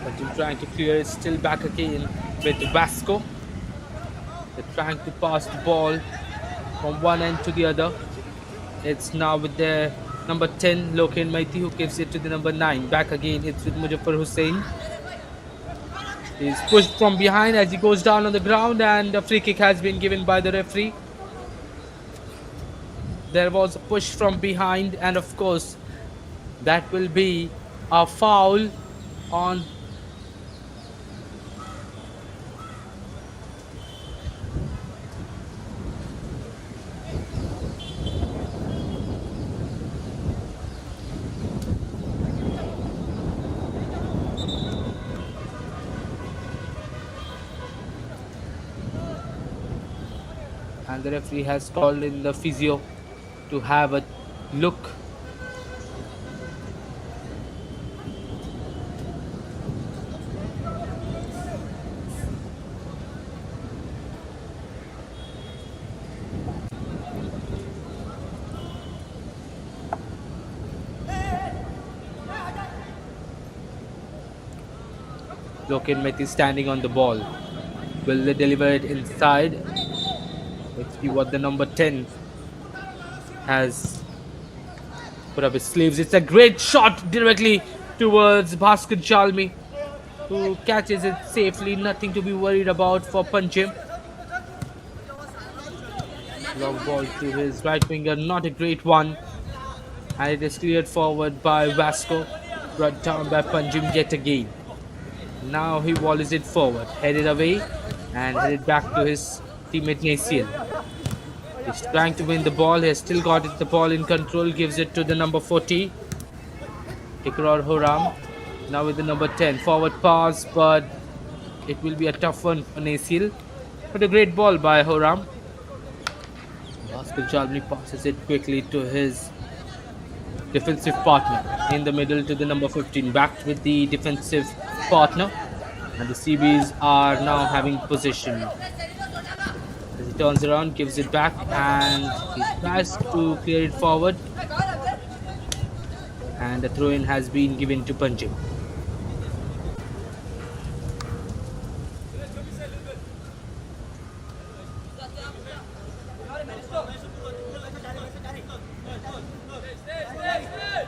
Panjim trying to clear it, still back again with Vasco. They're trying to pass the ball from one end to the other. It's now with their number 10, Loken Maiti, who gives it to the number 9. Back again, it's with Mujaffar Hussain. He's pushed from behind as he goes down on the ground, and a free kick has been given by the referee. There was a push from behind, and of course, that will be a foul on and the referee has called in the physio to have a look. Loken Mehti standing on the ball. Will they deliver it inside? Let's see what the number 10 has put up his sleeves. It's a great shot directly towards Bhaskar Jalmi, who catches it safely. Nothing to be worried about for Panjim. Long ball to his right winger, not a great one. And it is cleared forward by Vasco. Brought down by Panjim yet again. Now he volleys it forward, headed away and headed back to his teammate Naciel. He's trying to win the ball. He has still got the ball in control. Gives it to the number 40, Ikrar Horam. Now with the number 10. Forward pass, but it will be a tough one for Naciel. But a great ball by Horam. Vasco Jalmi passes it quickly to his defensive partner in the middle to the number 15. Back with the defensive partner. And the CBs are now having possession. As he turns around, gives it back, and he tries to clear it forward. And the throw-in has been given to Panjim.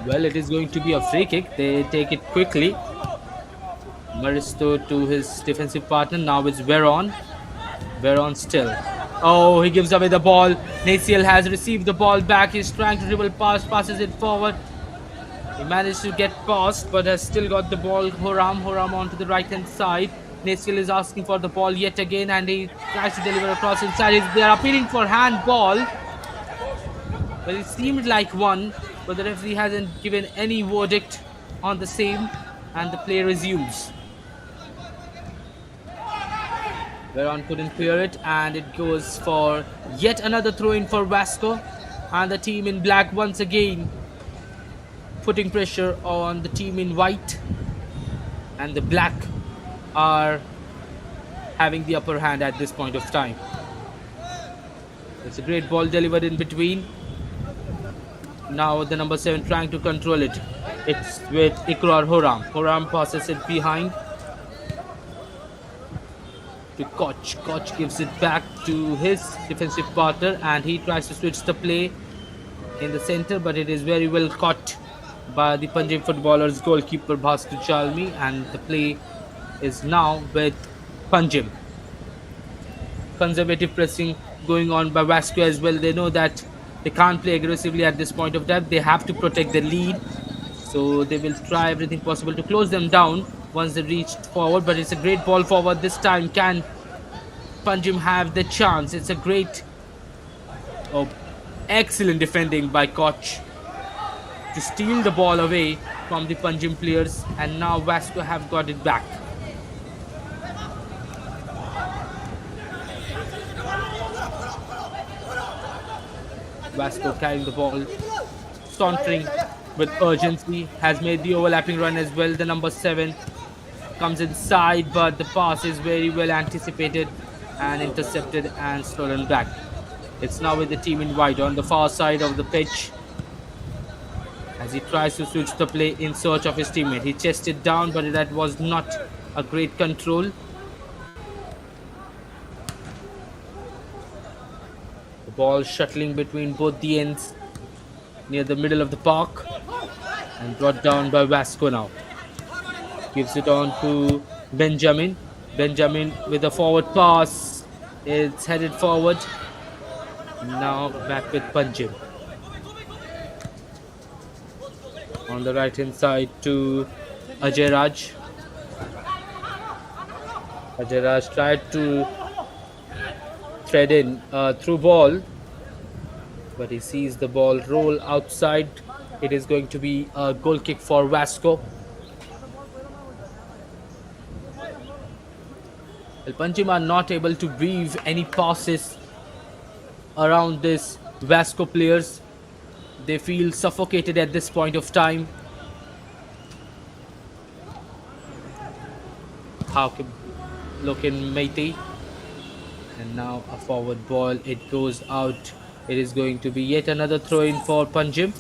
Well, it is going to be a free kick. They take it quickly. Maristo to his defensive partner. Now it's Veron. Veron still. Oh, he gives away the ball. Naciel has received the ball back. He's trying to dribble past, passes it forward. He managed to get past, but has still got the ball. Horam onto the right hand side. Naciel is asking for the ball yet again, and he tries to deliver across inside. They are appealing for handball. Well, it seemed like one, but the referee hasn't given any verdict on the same, and the play resumes. Veron couldn't clear it, and it goes for yet another throw-in for Vasco, and the team in black once again putting pressure on the team in white, and the black are having the upper hand at this point of time. It's a great ball delivered in between. Now the number 7 trying to control it. It's with Ikrar Horam. Horam passes it behind to Koch. Koch gives it back to his defensive partner, and he tries to switch the play in the center, but it is very well caught by the Panjim footballers goalkeeper Bhaskar Chalmi, and the play is now with Panjim. Conservative pressing going on by Vasco as well. They know that they can't play aggressively at this point of time. They have to protect the lead, so they will try everything possible to close them down once they reach forward. But it's a great ball forward this time. Can Panjim have the chance? It's a great, excellent defending by Koch to steal the ball away from the Panjim players, and now Vasco have got it back. Vasco carrying the ball, sauntering with urgency, has made the overlapping run as well. The number 7 comes inside, but the pass is very well anticipated and intercepted and stolen back. It's now with the team in white on the far side of the pitch as he tries to switch the play in search of his teammate. He chested down, but that was not a great control. Ball shuttling between both the ends near the middle of the park and brought down by Vasco now. Gives it on to Benjamin. Benjamin with a forward pass. It's headed forward. Now back with Panjim. On the right hand side to Ajay Raj. Ajay Raj tried to thread in through ball, but he sees the ball roll outside. It is going to be a goal kick for Vasco. Well, Panjim are not able to weave any passes around this Vasco players. They feel suffocated at this point of time. Lokin Meiti. And now a forward ball, it goes out. It is going to be yet another throw in for Panjim.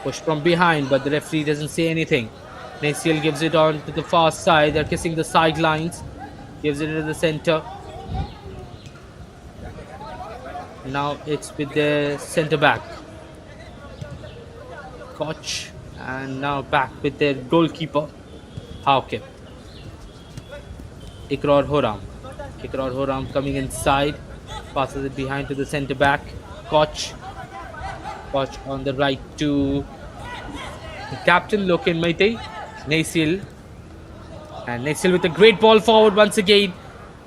Push from behind, but the referee doesn't say anything. Naciel gives it on to the far side. They're kissing the sidelines. Gives it to the center. Now it's with the centre back. Koch, And now back with their goalkeeper, Hauke. Ikrar Horam. Ikrar Horam coming inside. Passes it behind to the centre back. Koch. Koch on the right to the captain, Loken Maite. Nasil. And Nasil with a great ball forward once again.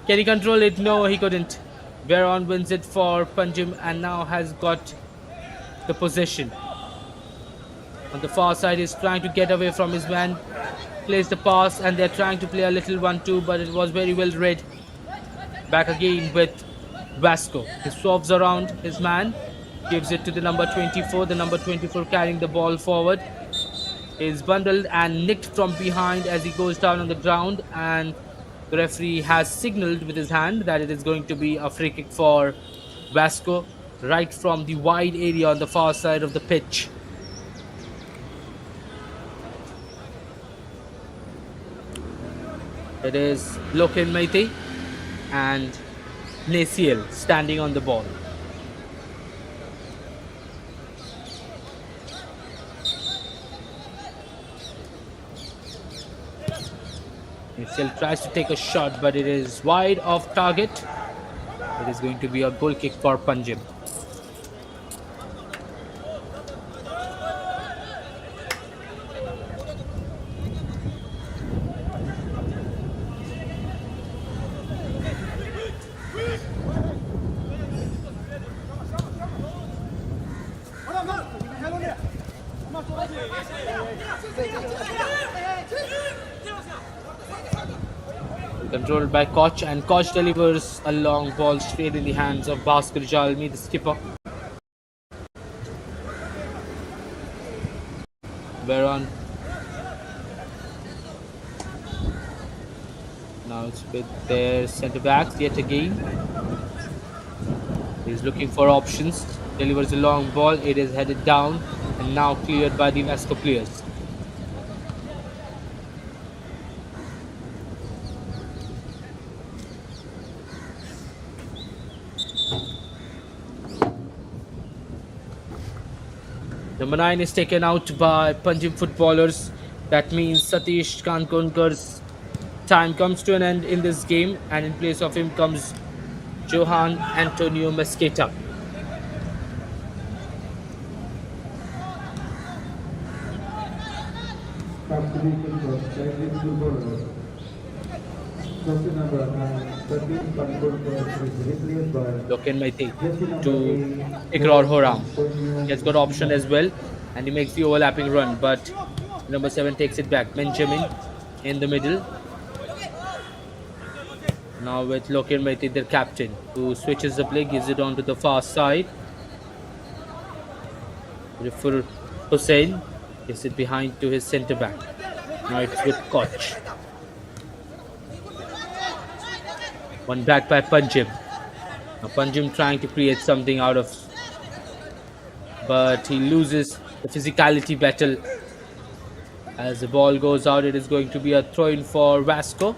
Can he control it? No, he couldn't. Veron wins it for Panjim and now has got the possession. On the far side, he's trying to get away from his man. Plays the pass and they're trying to play a little 1-2, but it was very well read. Back again with Vasco. He swerves around his man. Gives it to the number 24. The number 24 carrying the ball forward. Is bundled and nicked from behind as he goes down on the ground, and the referee has signaled with his hand that it is going to be a free kick for Vasco right from the wide area on the far side of the pitch. It is Loken Maite and Nasiel standing on the ball. Nasiel tries to take a shot, but it is wide off target. It is going to be a goal kick for Panjim. Controlled by Koch, and Koch delivers a long ball straight in the hands of Vasco Jalmi, the skipper. Veron. Now it's with their centre backs yet again. He's looking for options. Delivers a long ball. It is headed down and now cleared by the Vasco players. Number 9 is taken out by Panjim footballers. That means Satish Kankonkar's time comes to an end in this game, and in place of him comes Johan Antonio Mesquita. Substitutions for Chinese footballers. Jersey number 9, Satish Kankonkar is replaced by Loken Maite jersey number to 8, Ikrar Horam. Panjim. He has got option as well, and he makes the overlapping run, but number 7 takes it back. Benjamin in the middle. Now with Loken Maite, their captain, who switches the play, gives it on to the far side. Rifur Hussain gives it behind to his centre back. Now it's with Koch. One back by Panjim. Now Panjim trying to create something out of, but he loses the physicality battle. As the ball goes out, it is going to be a throw-in for Vasco.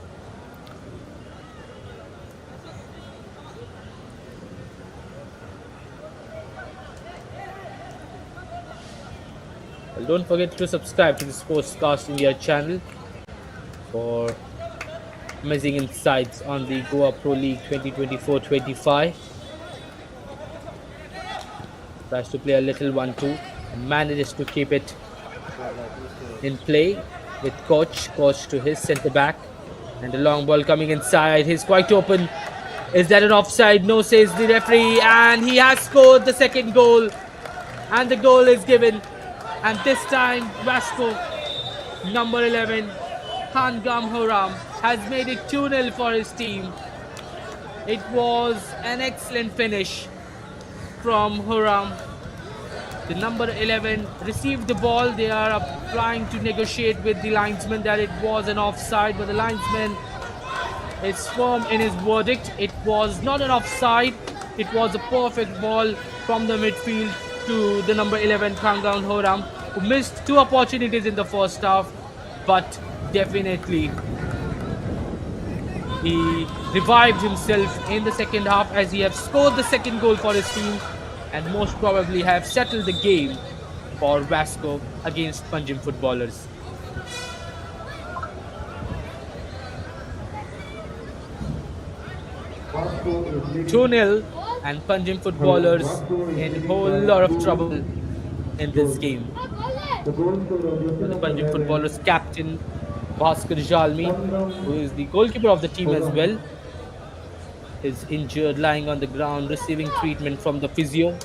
Well, don't forget to subscribe to the Sportscast India channel for amazing insights on the Goa Pro League 2024-25. Tries to play a little 1-2 and manages to keep it in play with Koch. Koch to his centre back, and the long ball coming inside. He's quite open. Is that an offside? No, says the referee, and he has scored the second goal, and the goal is given. And this time Vasco, number 11, Hangam Horam, has made it 2-0 for his team. It was an excellent finish from Horam. The number 11 received the ball. They are trying to negotiate with the linesman that it was an offside, but the linesman is firm in his verdict. It was not an offside. It was a perfect ball from the midfield to the number 11, Hangam Horam, who missed 2 opportunities in the first half, but definitely he revived himself in the second half, as he have scored the second goal for his team and most probably have settled the game for Vasco against Panjim footballers. Vasco is leading. 2-0, and Panjim footballers Vasco is in leading whole by lot of 2 trouble in this goals. game. The goal scorer For the Joseph Panjim 11, footballers captain Bhaskar Jalmi, who Sangam is the goalkeeper of the team as Horam. well, is injured, lying on the ground, receiving treatment from the physio.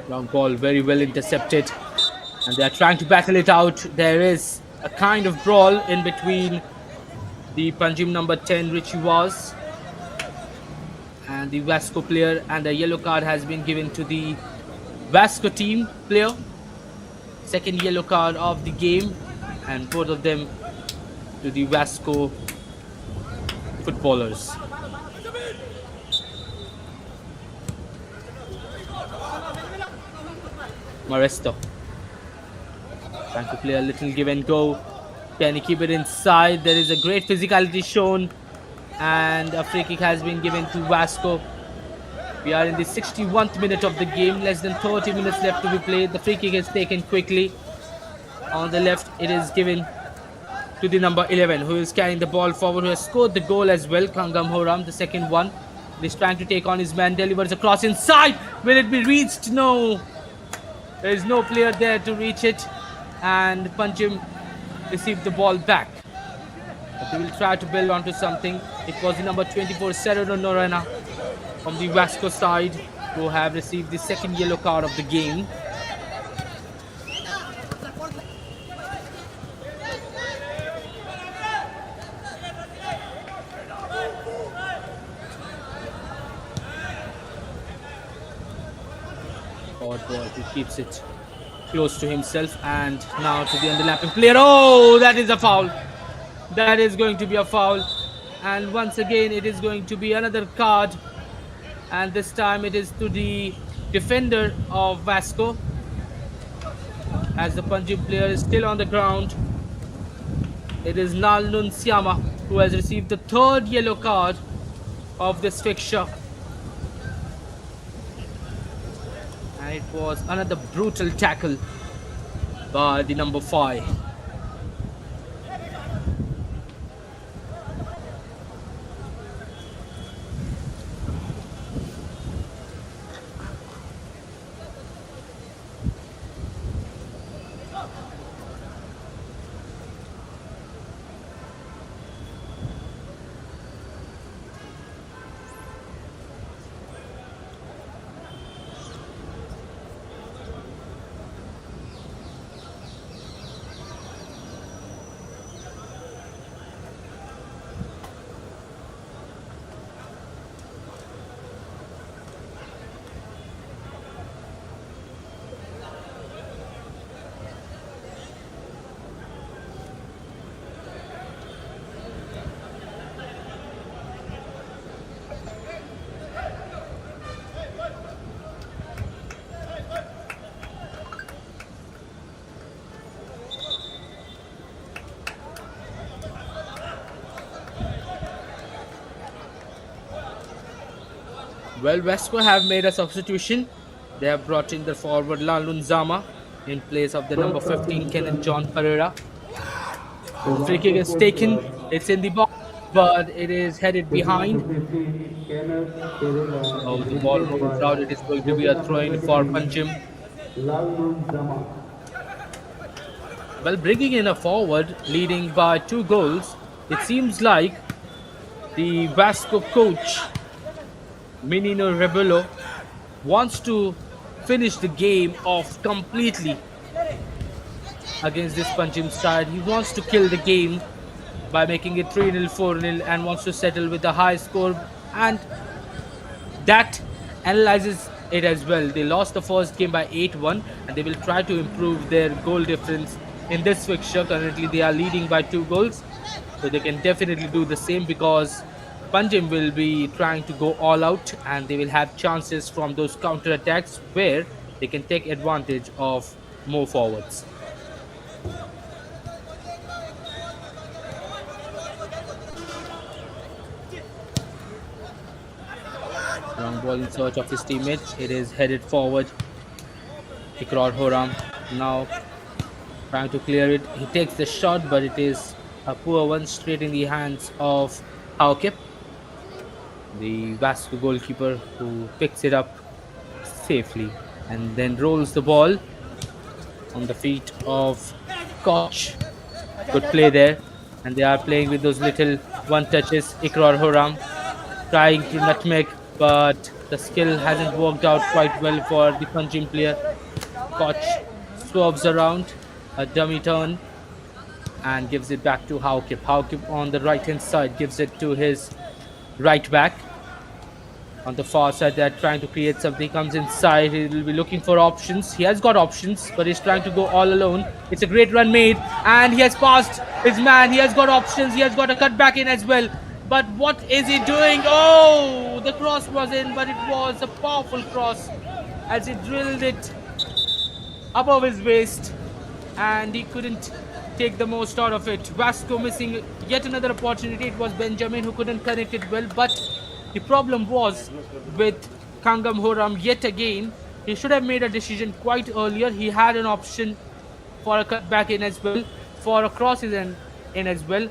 Long ball, very well intercepted, and they are trying to battle it out. There is a kind of brawl in between the Panjim number 10 Richie Was and the Vasco player, and a yellow card has been given to the Vasco team player. Second yellow card of the game, and both of them to the Vasco footballers. Moresto trying to play a little give and go. Can he keep it inside? There is a great physicality shown, and a free kick has been given to Vasco. We are in the 61st minute of the game, less than 30 minutes left to be played. The free kick is taken quickly. On the left, it is given to the number 11, who is carrying the ball forward, who has scored the goal as well, Kangam Horam, the second one. He's trying to take on his man, delivers a cross inside. Will it be reached? No. There is no player there to reach it, and Panjim received the ball back. But they will try to build onto something. It was the number 24, Sereno Norena, from the Vasco side, who have received the second yellow card of the game. Odd ball, he keeps it close to himself, and now to the underlapping player. Oh, that is a foul. That is going to be a foul, and once again it is going to be another card, and this time it is to the defender of Vasco, as the Panjim player is still on the ground. It is Nal Nunciama who has received the third yellow card of this fixture. And it was another brutal tackle by the number 5. Well, Vasco have made a substitution. They have brought in the forward Lalun Zama in place of the number First 15 Kenneth John substitution, Pereira. the The free kick Vasco is Sports taken. Club, It's in the box, but it is headed jersey number behind. 15, Kenneth Pereira So is the ball replaced rolls by out. It is going to be jersey a number throw in for 23, Panjim. Lalun Zama. Well, bringing in a forward leading by 2 goals, it seems like the Vasco coach, Menino Rebelo, wants to finish the game off completely against this Panjim side. He wants to kill the game by making it 3-0, 4-0, and wants to settle with a high score. And that analyzes it as well. They lost the first game by 8-1, and they will try to improve their goal difference in this fixture. Currently, they are leading by 2 goals, so they can definitely do the same because Panjim will be trying to go all out, and they will have chances from those counter attacks where they can take advantage of more forwards. Long ball in search of his teammate. It is headed forward. Ikrar Horam now trying to clear it. He takes the shot, but it is a poor one straight in the hands of Haukip, the Vasco goalkeeper, who picks it up safely and then rolls the ball on the feet of Koch. Good play there. And they are playing with those little one touches. Ikrar Horam trying to nutmeg, but the skill hasn't worked out quite well for the Panjim player. Koch swerves around a dummy turn and gives it back to Haukip. Haukip on the right hand side gives it to his right back. On the far side, they're trying to create something. Comes inside. He will be looking for options. He has got options, but he's trying to go all alone. It's a great run made, and he has passed his man. He has got options. He has got a cut back in as well. But what is he doing? Oh, the cross was in, but it was a powerful cross as he drilled it above his waist, and he couldn't take the most out of it. Vasco missing yet another opportunity. It was Benjamin who couldn't connect it well, but the problem was with Kangam Horam yet again. He should have made a decision quite earlier. He had an option for a cutback in as well, for a cross in as well,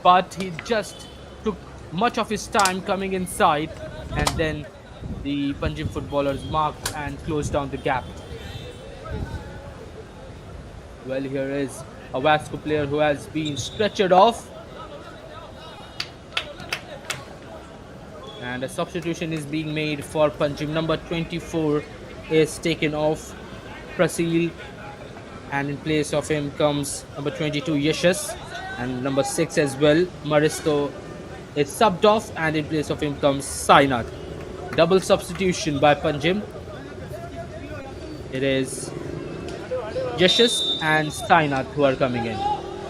but he just took much of his time coming inside, and then the Panjim footballers marked and closed down the gap. Well, here is a Vasco player who has been stretchered off, and a substitution is being made for Panjim. Number 24 is taken off, Prasil, and in place of him comes number 22 Yeshas, and number 6 as well, Maristo, is subbed off, and in place of him comes Sainath. Double substitution by Panjim. It is Yeshas and Sainath who are coming in.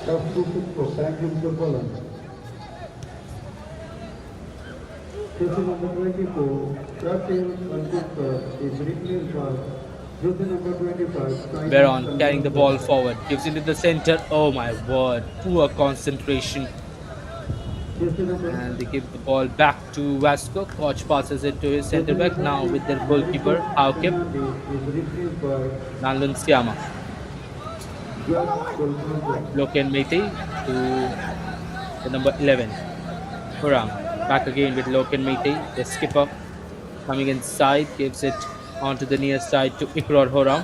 Substitution for Panjim footballer. Jersey number 24, Pratil Pankukar is replaced by jersey number 25, Veron carrying the ball forward, gives it to the center. Oh my word, poor concentration. Jersey number And they give the ball back to Vasco. Koch passes it to his center back now with their goalkeeper, Haukip, is replaced by Nanlun Siama. George Golconda. Loken Meite to the number 11, Huram. Back again with Loken Meite, the skipper, coming inside, gives it onto the near side to Ikrar Horam.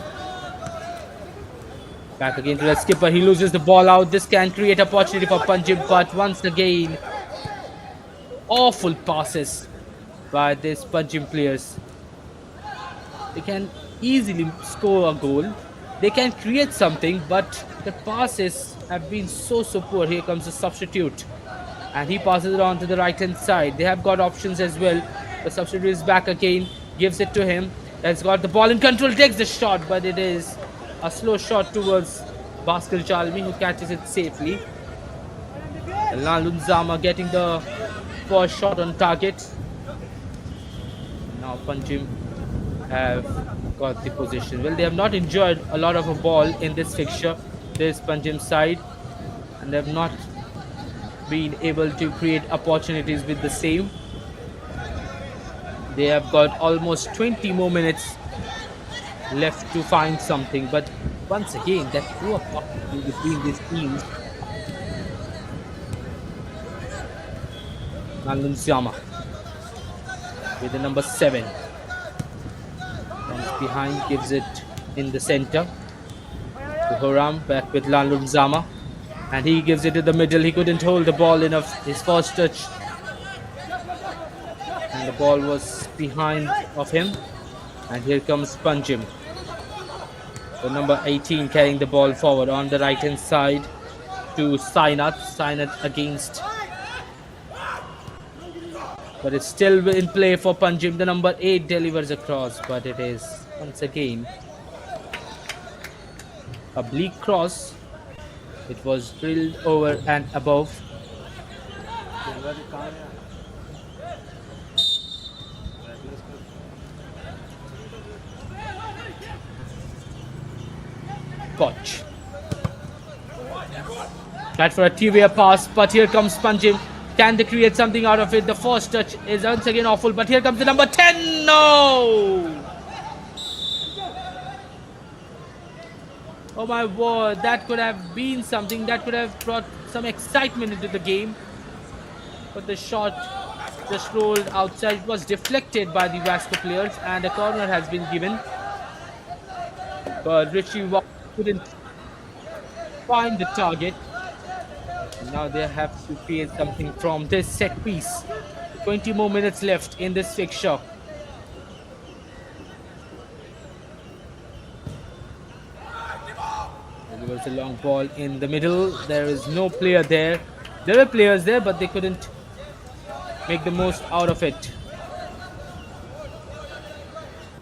Back again to the skipper, he loses the ball out. This can create opportunity for Panjim, but once again, awful passes by these Panjim players. They can easily score a goal. They can create something, but the passes have been so poor. Here comes the substitute, and he passes it on to the right hand side. They have got options as well. The substitute is back again, gives it to him. Has got the ball in control, takes the shot, but it is a slow shot towards Bhaskar Jalmi, who catches it safely. Lalun Zama getting the first shot on target. Now Panjim have got the position. Well, they have not enjoyed a lot of a ball in this fixture, this Panjim side, and they have not been able to create opportunities with the same. They have got almost 20 more minutes left to find something. But once again, that poor passing between these teams. Nalunziama with the number 7. Comes behind, gives it in the center to Horam, back with Nalunziama. And he gives it to the middle. He couldn't hold the ball enough. His first touch. And the ball was behind of him. And here comes Panjim. The number 18 carrying the ball forward on the right hand side to Sainath. Sainath against. But it's still in play for Panjim. The number 8 delivers across. But it is once again a bleak cross. It was drilled over and above. Koch. Tried for a two-way pass, but here comes Panjim. Can they create something out of it? The first touch is once again awful, but here comes the number 10. No! Oh my word, that could have been something. That could have brought some excitement into the game. But the shot just rolled outside. It was deflected by the Vasco players and a corner has been given. But Richie couldn't find the target. Now they have to create something from this set piece. 20 more minutes left in this fixture. There was a long ball in the middle. There is no player there. There were players there, but they couldn't make the most out of it.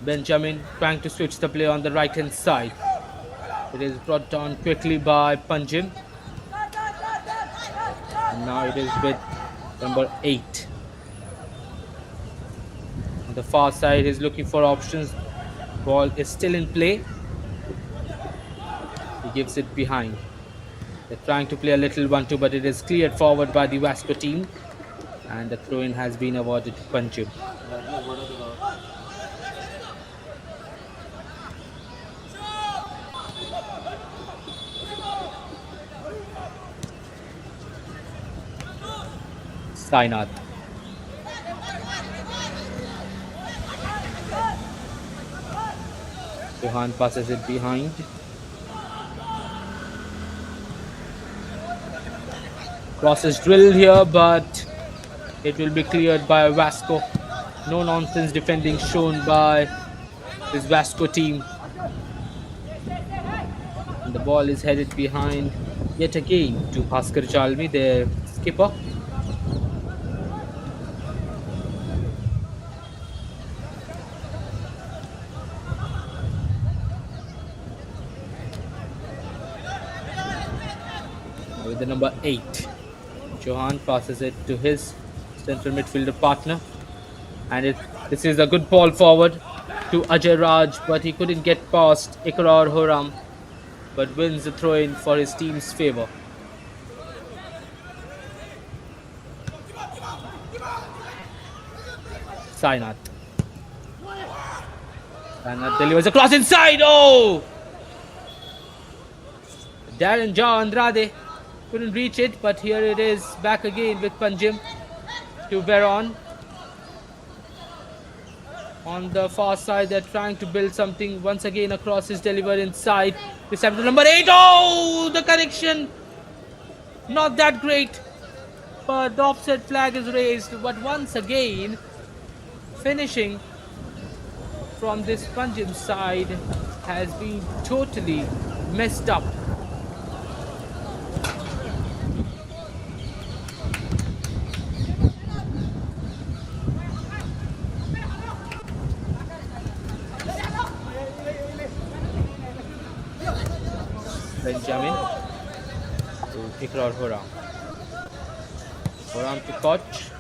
Benjamin trying to switch the play on the right hand side. It is brought down quickly by Panjim. And now it is with number 8. On the far side, he's looking for options. Ball is still in play. He gives it behind. They're trying to play a little 1-2, but it is cleared forward by the Vasco team. And the throw-in has been awarded to Panjim. Sainath. Johan passes it behind. Cross is drilled here, but it will be cleared by Vasco. No nonsense defending shown by this Vasco team. And the ball is headed behind yet again to Bhaskar Jalmi, their skipper. With the number 8. Johan passes it to his central midfielder partner. And this is a good ball forward to Ajay Raj, but he couldn't get past Ikrar Horam, but wins the throw-in for his team's favour. Sainath. Sainath delivers a cross inside. Oh! Darren Jaw Andrade couldn't reach it, but here it is back again with Panjim to Veron. On the far side, they're trying to build something. Once again, a cross is delivered inside. This time to number 8. Oh, the correction. Not that great, but the offset flag is raised. But once again, finishing from this Panjim side has been totally messed up. Benjamin to Ikrar Horam. Horam to Koch.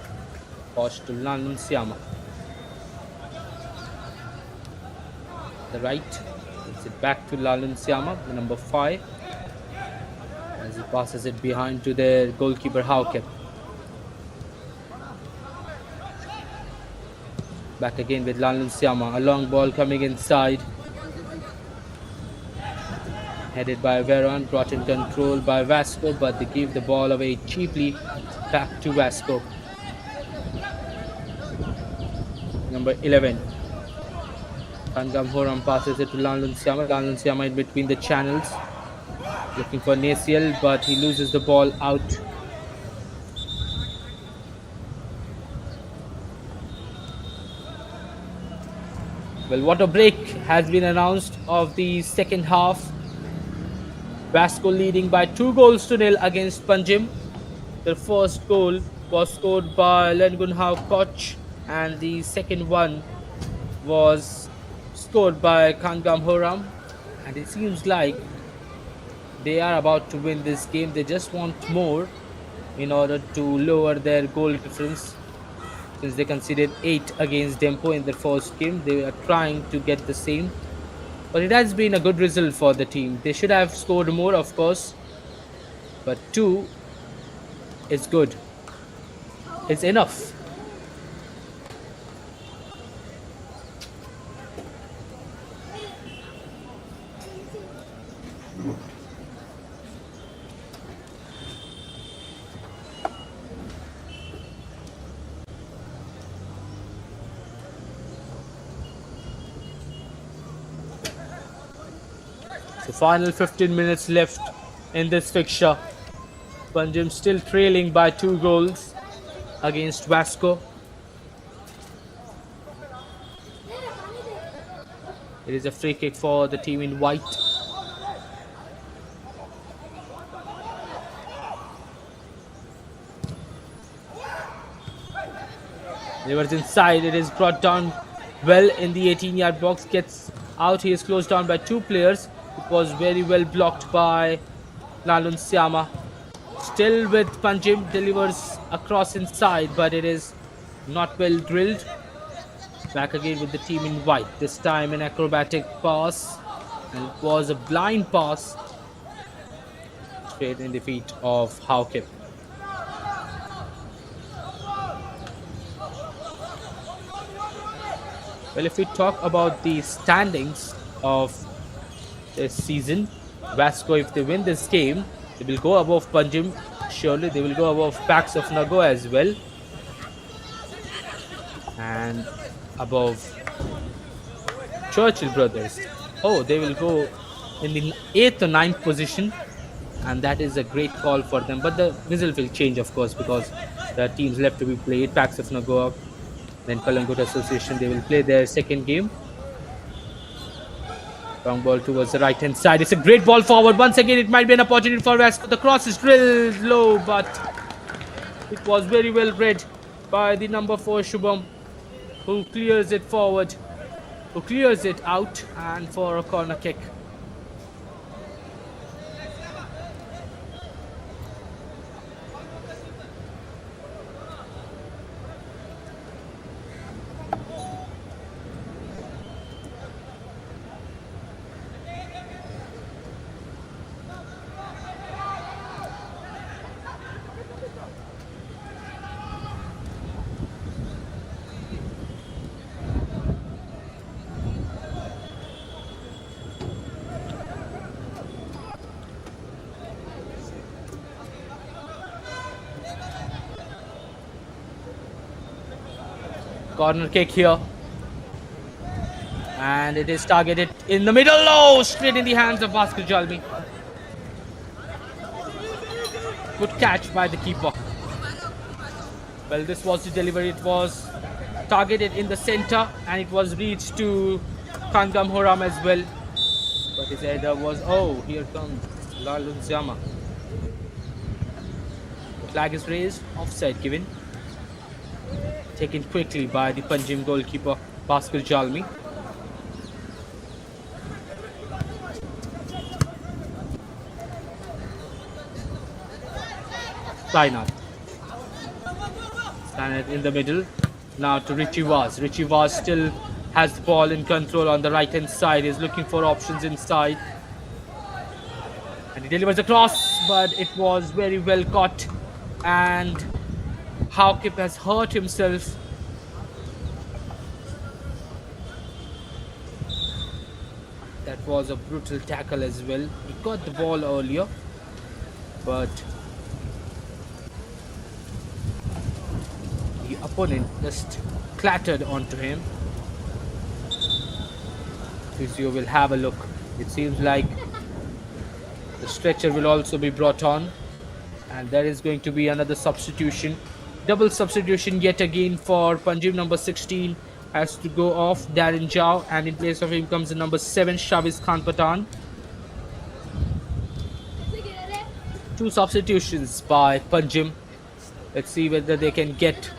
Koch to Nalunziama. The right. It's it back to Nalunziama, the number 5. As he passes it behind to their goalkeeper Hauke. Back again with Lanlun Siama. A long ball coming inside. Headed by Veron, brought in control by Vasco, but they give the ball away cheaply back to Vasco. Number 11. Kangam Horam passes it to Lanlun Siama. Lanlun Siama in between the channels. Looking for Nasiel, but he loses the ball out. Well, what a break has been announced of the second half. Vasco leading by 2-0 against Panjim. The first goal was scored by Lengunhao Koch, and the second one was scored by Kangam Horam. And it seems like they are about to win this game. They just want more in order to lower their goal difference. Since they conceded 8 against Dempo in their first game, they are trying to get the same. But it has been a good result for the team. They should have scored more, of course. But 2 is good. It's enough. The final 15 minutes left in this fixture. Panjim still trailing by 2 goals against Vasco. It is a free kick for the team in white. Delivers inside. It is brought down well in the 18-yard box. Gets out. He is closed down by 2 players. It was very well blocked by Lalun Siama. Still with Panjim, delivers across inside, but it is not well drilled. Back again with the team in white. This time an acrobatic pass, and it was a blind pass straight in the feet of Haukip. Well, if we talk about the standings of this season, Vasco, if they win this game, they will go above Panjim. Surely they will go above Pax of Nago as well, and above Churchill Brothers. Oh, they will go in the 8th or 9th position, and that is a great call for them. But the result will change, of course, because the teams left to be played. Pax of Nagoa, then Kalangut Association, they will play their second game. Long ball towards the right hand side. It's a great ball forward. Once again, it might be an opportunity for Vasco. The cross is drilled low, but it was very well read by the number 4 Shubham, who clears it forward, who clears it out, and for a corner kick. Corner kick here, and it is targeted in the middle. Oh, straight in the hands of Vasco Jalmi. Good catch by the keeper. Well, this was the delivery. It was targeted in the center, and it was reached to Kangam Horam as well. But his header was, oh, here comes Lalun Zama. The flag is raised, offside given. Taken quickly by the Panjim goalkeeper, Vasco Jalmi. Sainath. Sainath in the middle. Now to Richie Vaz. Richie Vaz still has the ball in control on the right hand side. He's looking for options inside. And he delivers a cross, but it was very well caught. And Haukip has hurt himself. was a brutal tackle as well. He got the ball earlier, but the opponent just clattered onto him. Physio will have a look. It seems like the stretcher will also be brought on, and there is going to be another substitution. Double substitution yet again for Panjim. Number 16 has to go off, Darren Jao, and in place of him comes the number 7, Shaviz Khan Patan. Two substitutions by Panjim. Let's see whether they can get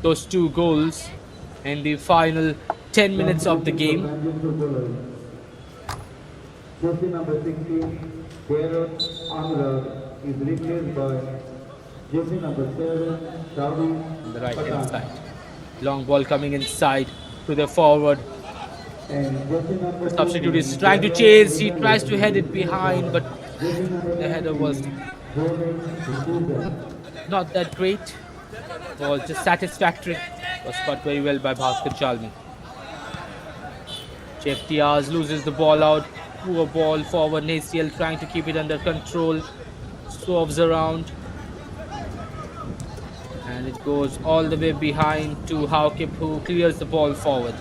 those 2 goals in the final 10 minutes of the game. Jersey number 16, Darren Anurag, is replaced by jersey number 7, Saudi On the right hand side. Long ball coming inside to the forward. The substitute is trying to chase. He tries to head it behind, but the header was not that great. It was just satisfactory. It was caught very well by Bhaskar Jalmi. Jeff Diaz loses the ball out. Poor ball forward. Naciel trying to keep it under control. Swerves around. And it goes all the way behind to Haukip, who clears the ball forward.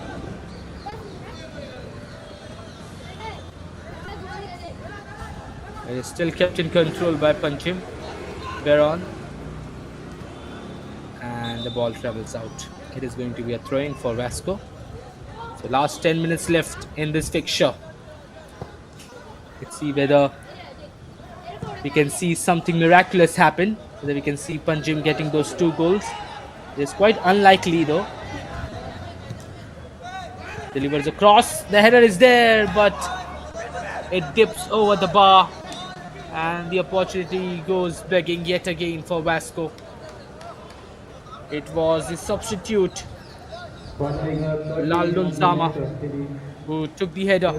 It is still kept in control by Panjim. Veron. And the ball travels out. It is going to be a throw-in for Vasco. So last 10 minutes left in this fixture. Let's see whether we can see something miraculous happen. Whether we can see Panjim getting those 2 goals. It is quite unlikely though. Delivers a cross. The header is there, but it dips over the bar. And the opportunity goes begging yet again for Vasco. It was the substitute, Laldun Zama, who took the header.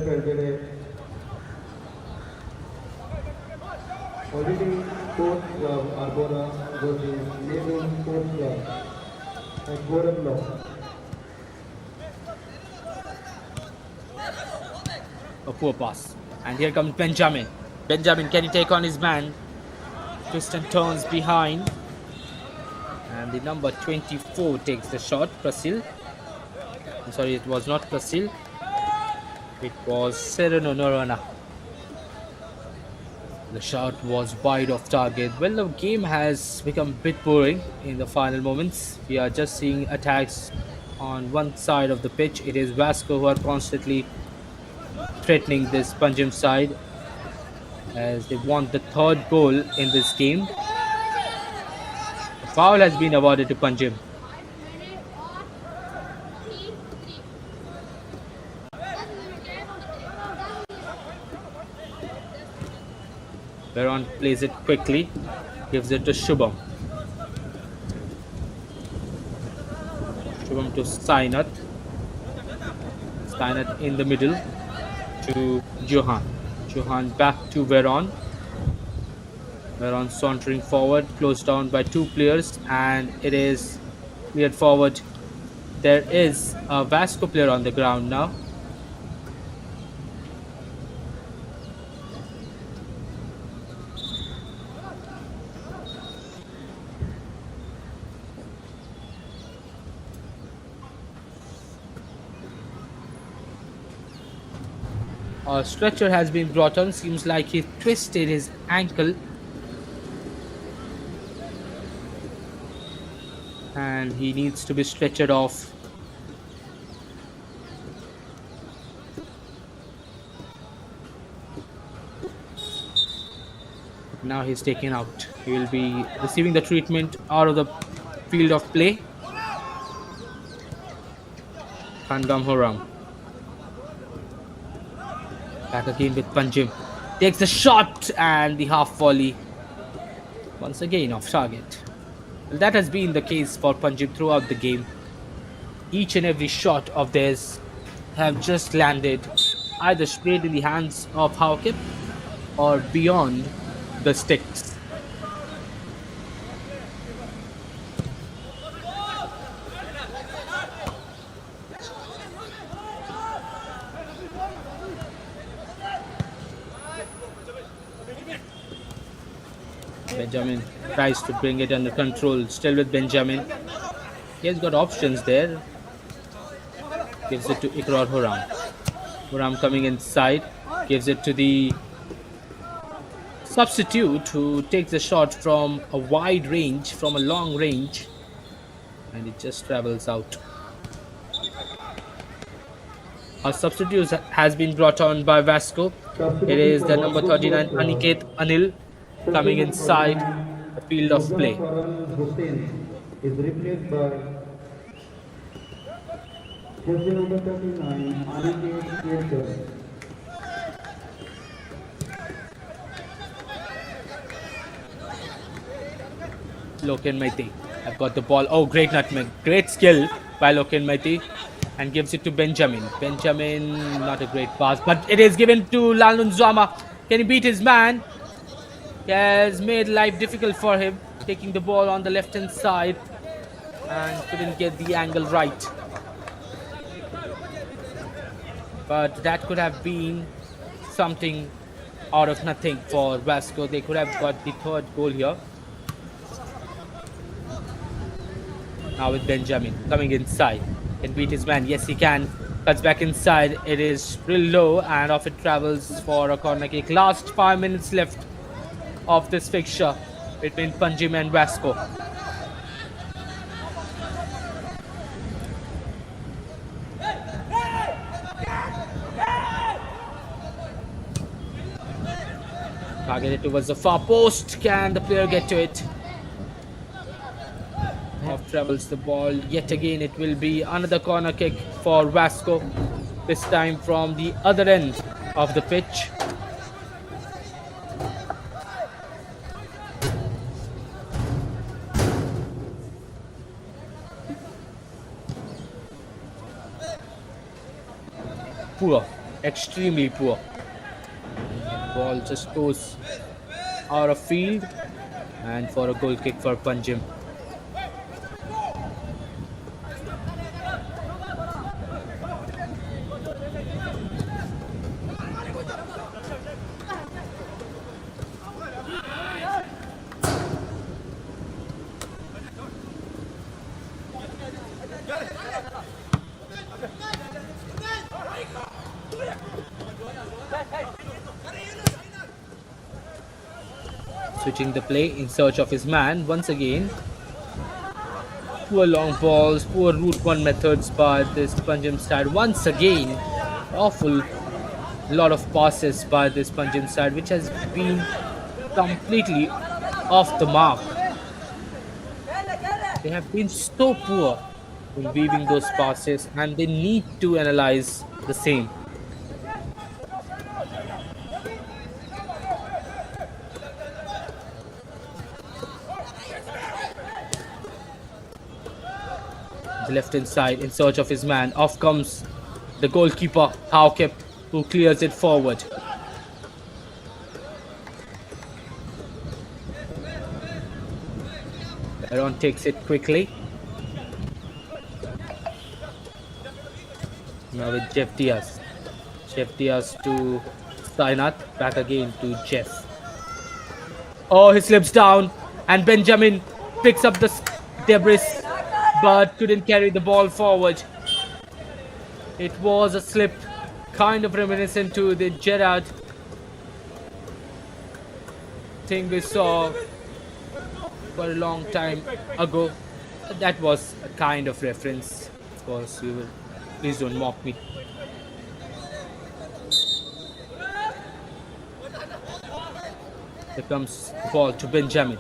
Already Sports Club Arbora versus Naval Sports Club at Gorakhpur. A poor pass. And here comes Benjamin. Benjamin, can he take on his man? Twists and turns behind. And the number 24 takes the shot. Prasil. I'm sorry, it was not Prasil. It was Sereno Norana. The shot was wide off target. Well, the game has become a bit boring in the final moments. We are just seeing attacks on one side of the pitch. It is Vasco who are constantly threatening this Panjim side, as they want the 3rd goal in this game. A foul has been awarded to Panjim. Veron plays it quickly, gives it to Shubham. Shubham to Sainath. Sainath in the middle to Johan. Johan back to Veron. Veron sauntering forward, closed down by 2 players, and it is cleared forward. There is a Vasco player on the ground now. A stretcher has been brought on. Seems like he twisted his ankle, and he needs to be stretchered off. Now he's taken out. He will be receiving the treatment out of the field of play. Kangam Horam. Back again with Panjim. Takes the shot and the half volley. Once again off target. Well, that has been the case for Panjim throughout the game. Each and every shot of theirs have just landed either straight in the hands of Haukip or beyond the sticks. Benjamin tries to bring it under control. Still with Benjamin. He has got options there. Gives it to Ikrar Huram. Huram coming inside. Gives it to the substitute who takes the shot from a wide range, from a long range. And it just travels out. Our substitute has been brought on by Vasco. It Substituting is for the number Vasco 39 Football Aniket Club. Anil coming Substituting inside for the field of play. Muzaffar Hussain is replaced by jersey number 39, Aniket Kircher. Loken Maiti have got the ball. Oh, great nutmeg. Great skill by Loken Maiti. And gives it to Benjamin. Benjamin, not a great pass, but it is given to Lalun Zwama. Can he beat his man? He has made life difficult for him, taking the ball on the left hand side and couldn't get the angle right. But that could have been something out of nothing for Vasco. They could have got the third goal here. Now with Benjamin coming inside. Can beat his man. Yes, he can. Cuts back inside. It is real low and off it travels for a corner kick. Last 5 minutes left of this fixture between Panjim and Vasco. Targeted towards the far post. Can the player get to it? Off travels the ball. Yet again, it will be another corner kick for Vasco. This time from the other end of the pitch. Poor, extremely poor. Ball just goes out of field and for a goal kick for Panjim. Switching the play in search of his man once again. Poor long balls, poor route one methods by this Panjim side. Once again, awful lot of passes by this Panjim side, which has been completely off the mark. They have been so poor in weaving those passes, and they need to analyze the same. The left hand side in search of his man. Off comes the goalkeeper, Haukep, who clears it forward. Aaron takes it quickly. Now with Jeff Diaz. Jeff Diaz to Sainath. Back again to Jeff. Oh, he slips down and Benjamin picks up the debris but couldn't carry the ball forward. It was a slip, kind of reminiscent to the Gerrard thing we saw for a long time ago. That was a kind of reference. Of course, we will. Please don't mock me. Here comes the ball to Benjamin.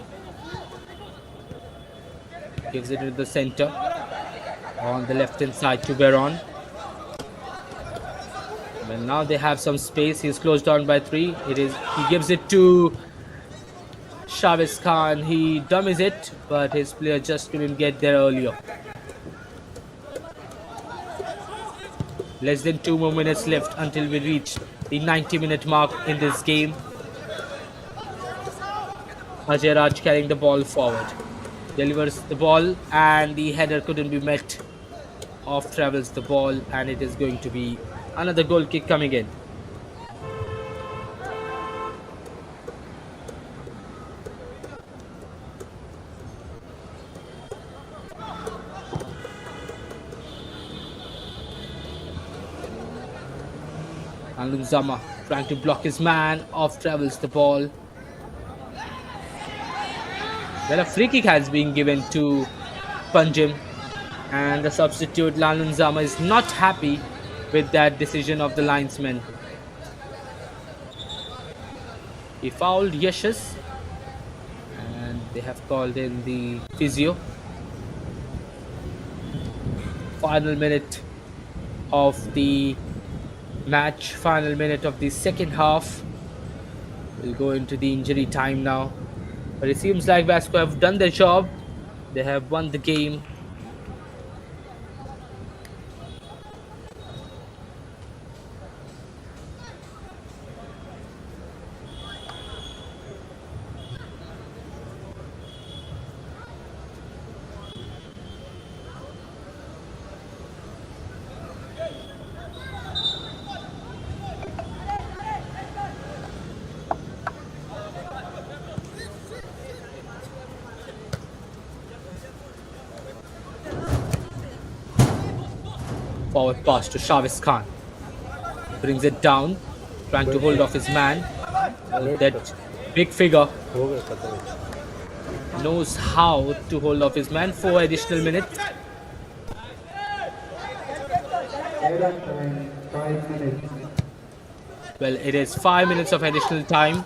Gives it to the center. On the left hand side to Veron. Well, now they have some space. He's closed down by 3. He gives it to Chavez Khan. He dummies it, but his player just couldn't get there earlier. Less than 2 more minutes left until we reach the 90-minute mark in this game. Ajay Raj carrying the ball forward. Delivers the ball and the header couldn't be met. Off travels the ball and it is going to be another goal kick coming in. Alunzama trying to block his man. Off travels the ball. Well, a free kick has been given to Panjim, and the substitute Lalunzama is not happy with that decision of the linesman. He fouled Yashas, and they have called in the physio. Final minute of the match, final minute of the second half. We'll go into the injury time now. But it seems like Vasco have done their job. They have won the game. Forward pass to Shavis Khan. Brings it down, trying to hold off his man. That big figure knows how to hold off his man. 4 additional minutes. Added time 5 minutes. Well, it is 5 minutes of additional time.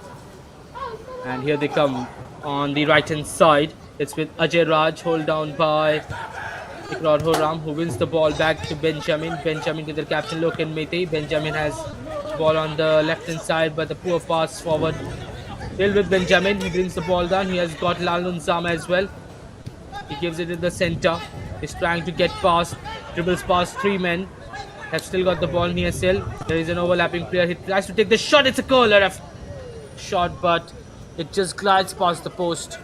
And here they come on the right hand side. It's with Ajay Raj, hold down by Ikrar Horam, who wins the ball back to Benjamin. Benjamin to the captain Loken Mete. Benjamin has ball on the left hand side, but the poor pass forward. Still with Benjamin, he brings the ball down. He has got Lalunzama as well. He gives it in the center. He's trying to get past, dribbles past 3 men. Have still got the ball near Sil. There is an overlapping player. He tries to take the shot. It's a curler shot, but it just glides past the post.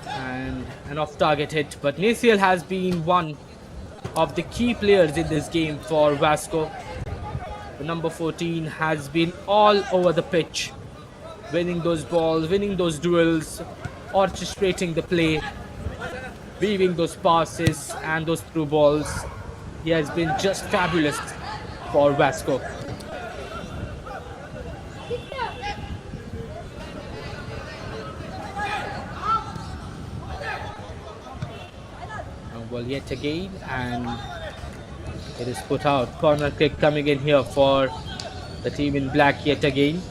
And an off-target hit. But Nasiel has been one of the key players in this game for Vasco. The number 14 has been all over the pitch, winning those balls, winning those duels, orchestrating the play, weaving those passes and those through balls. He has been just fabulous for Vasco. Well, yet again, and it is put out. Corner kick coming in here for the team in black yet again.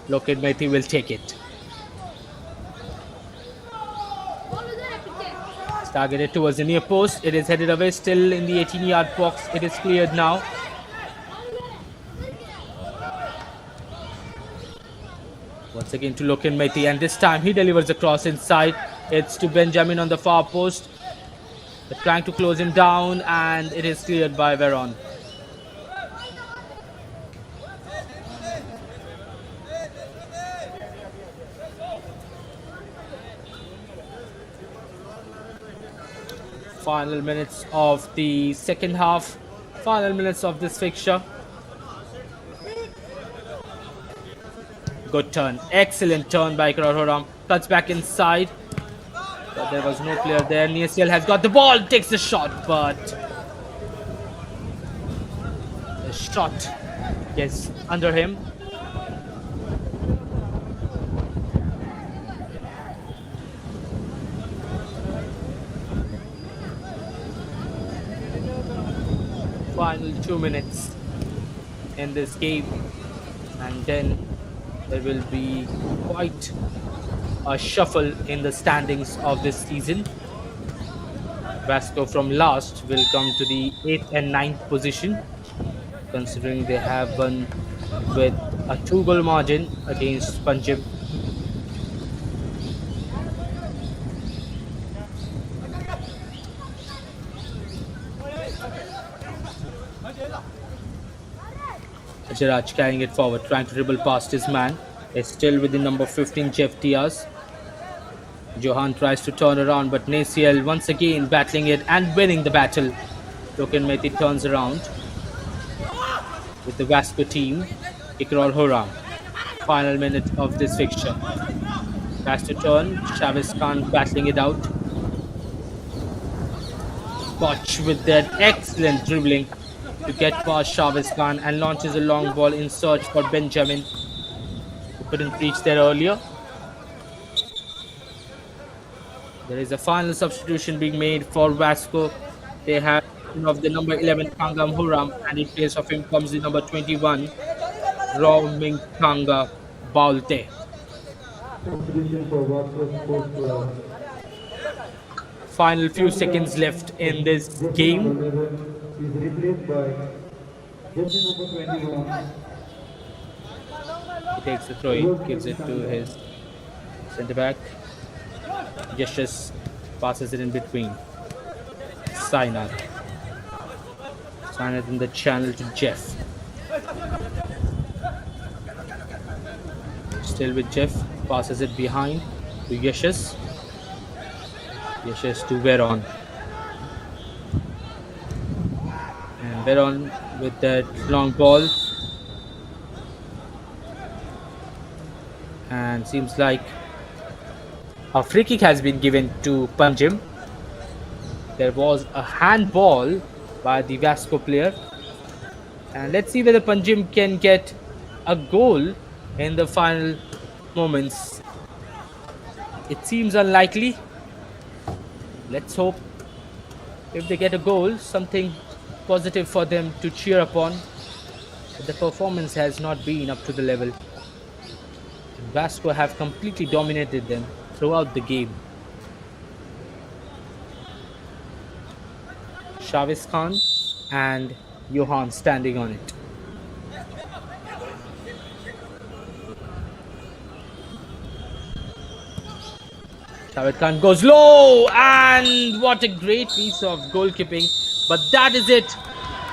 Loken Mehti will take it. It's targeted towards the near post. It is headed away, still in the 18-yard box. It is cleared now. Once again to Loken Mehti, and this time he delivers the cross inside. It's to Benjamin on the far post. They're trying to close him down, and it is cleared by Veron. Final minutes of the second half, final minutes of this fixture. Good turn, excellent turn by Ikrar Cuts back inside, but there was no player there. Nasiel has got the ball, takes the shot, but the shot gets under him. Final 2 minutes in this game, and then there will be quite a shuffle in the standings of this season. Vasco from last will come to the 8th and 9th position, considering they have won with a 2-goal margin against Panjim. Gerrard carrying it forward, trying to dribble past his man. It's still with the number 15, Jeff Diaz. Johan tries to turn around, but Naciel once again battling it and winning the battle. Token Mehdi turns around with the Vasco team. Ikral Horam. Final minute of this fixture. Tries to turn. Chavez Khan battling it out. Koch with that excellent dribbling to get past Chavez Khan and launches a long ball in search for Benjamin, who couldn't reach there earlier. There is a final substitution being made for Vasco. They have of the number 11 Kangam Huram, and in place of him comes the number 21 Roming Kanga Baulte. Substitution for Vasco Sports Club. Final few seconds left in this Jersey game. number 11 is replaced by jersey number 21. He takes the throw in, gives it to his centre back. Gestures, passes it in between. Sainath. Sainath in the channel to Jeff. Still with Jeff, passes it behind to Yeshas. Yeshas to Veron. And Veron with that long ball. And seems like a free kick has been given to Panjim. There was a handball by the Vasco player. And let's see whether Panjim can get a goal in the final moments. It seems unlikely. Let's hope if they get a goal, something positive for them to cheer upon. But the performance has not been up to the level. Vasco have completely dominated them throughout the game. Chavez Khan and Johan standing on it. Chavez Khan goes low, and what a great piece of goalkeeping. But that is it.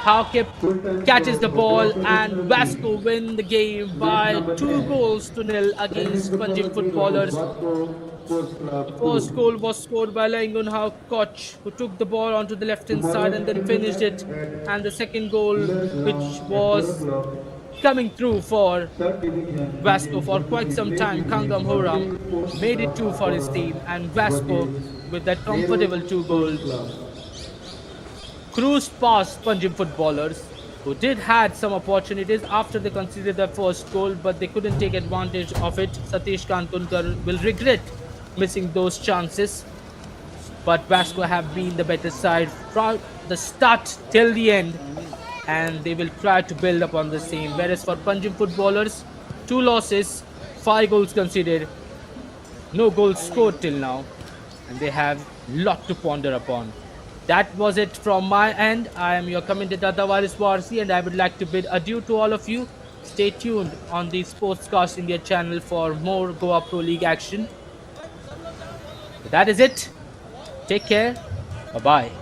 Haukip catches the ball and Vasco win the game by 2-0 against Panjim footballers. The first goal was scored by Laingun Hao Koch, who took the ball onto the left hand side and then finished it. And the second goal, which was coming through for Vasco for quite some time, Kangam Horam made it 2 for his team, and Vasco with that comfortable 2 goals cruised past Panjim footballers, who did had some opportunities after they conceded their first goal, but they couldn't take advantage of it. Satish Kantunkar will regret missing those chances, but Vasco have been the better side from the start till the end, and they will try to build upon the same. Whereas for Panjim footballers, 2 losses, 5 goals conceded, no goals scored till now, and they have lot to ponder upon. That was it from my end. I am your commentator Tavares Warsi, and I would like to bid adieu to all of you. Stay tuned on the Sportscast India channel for more Goa Pro League action. That is it. Take care. Bye-bye.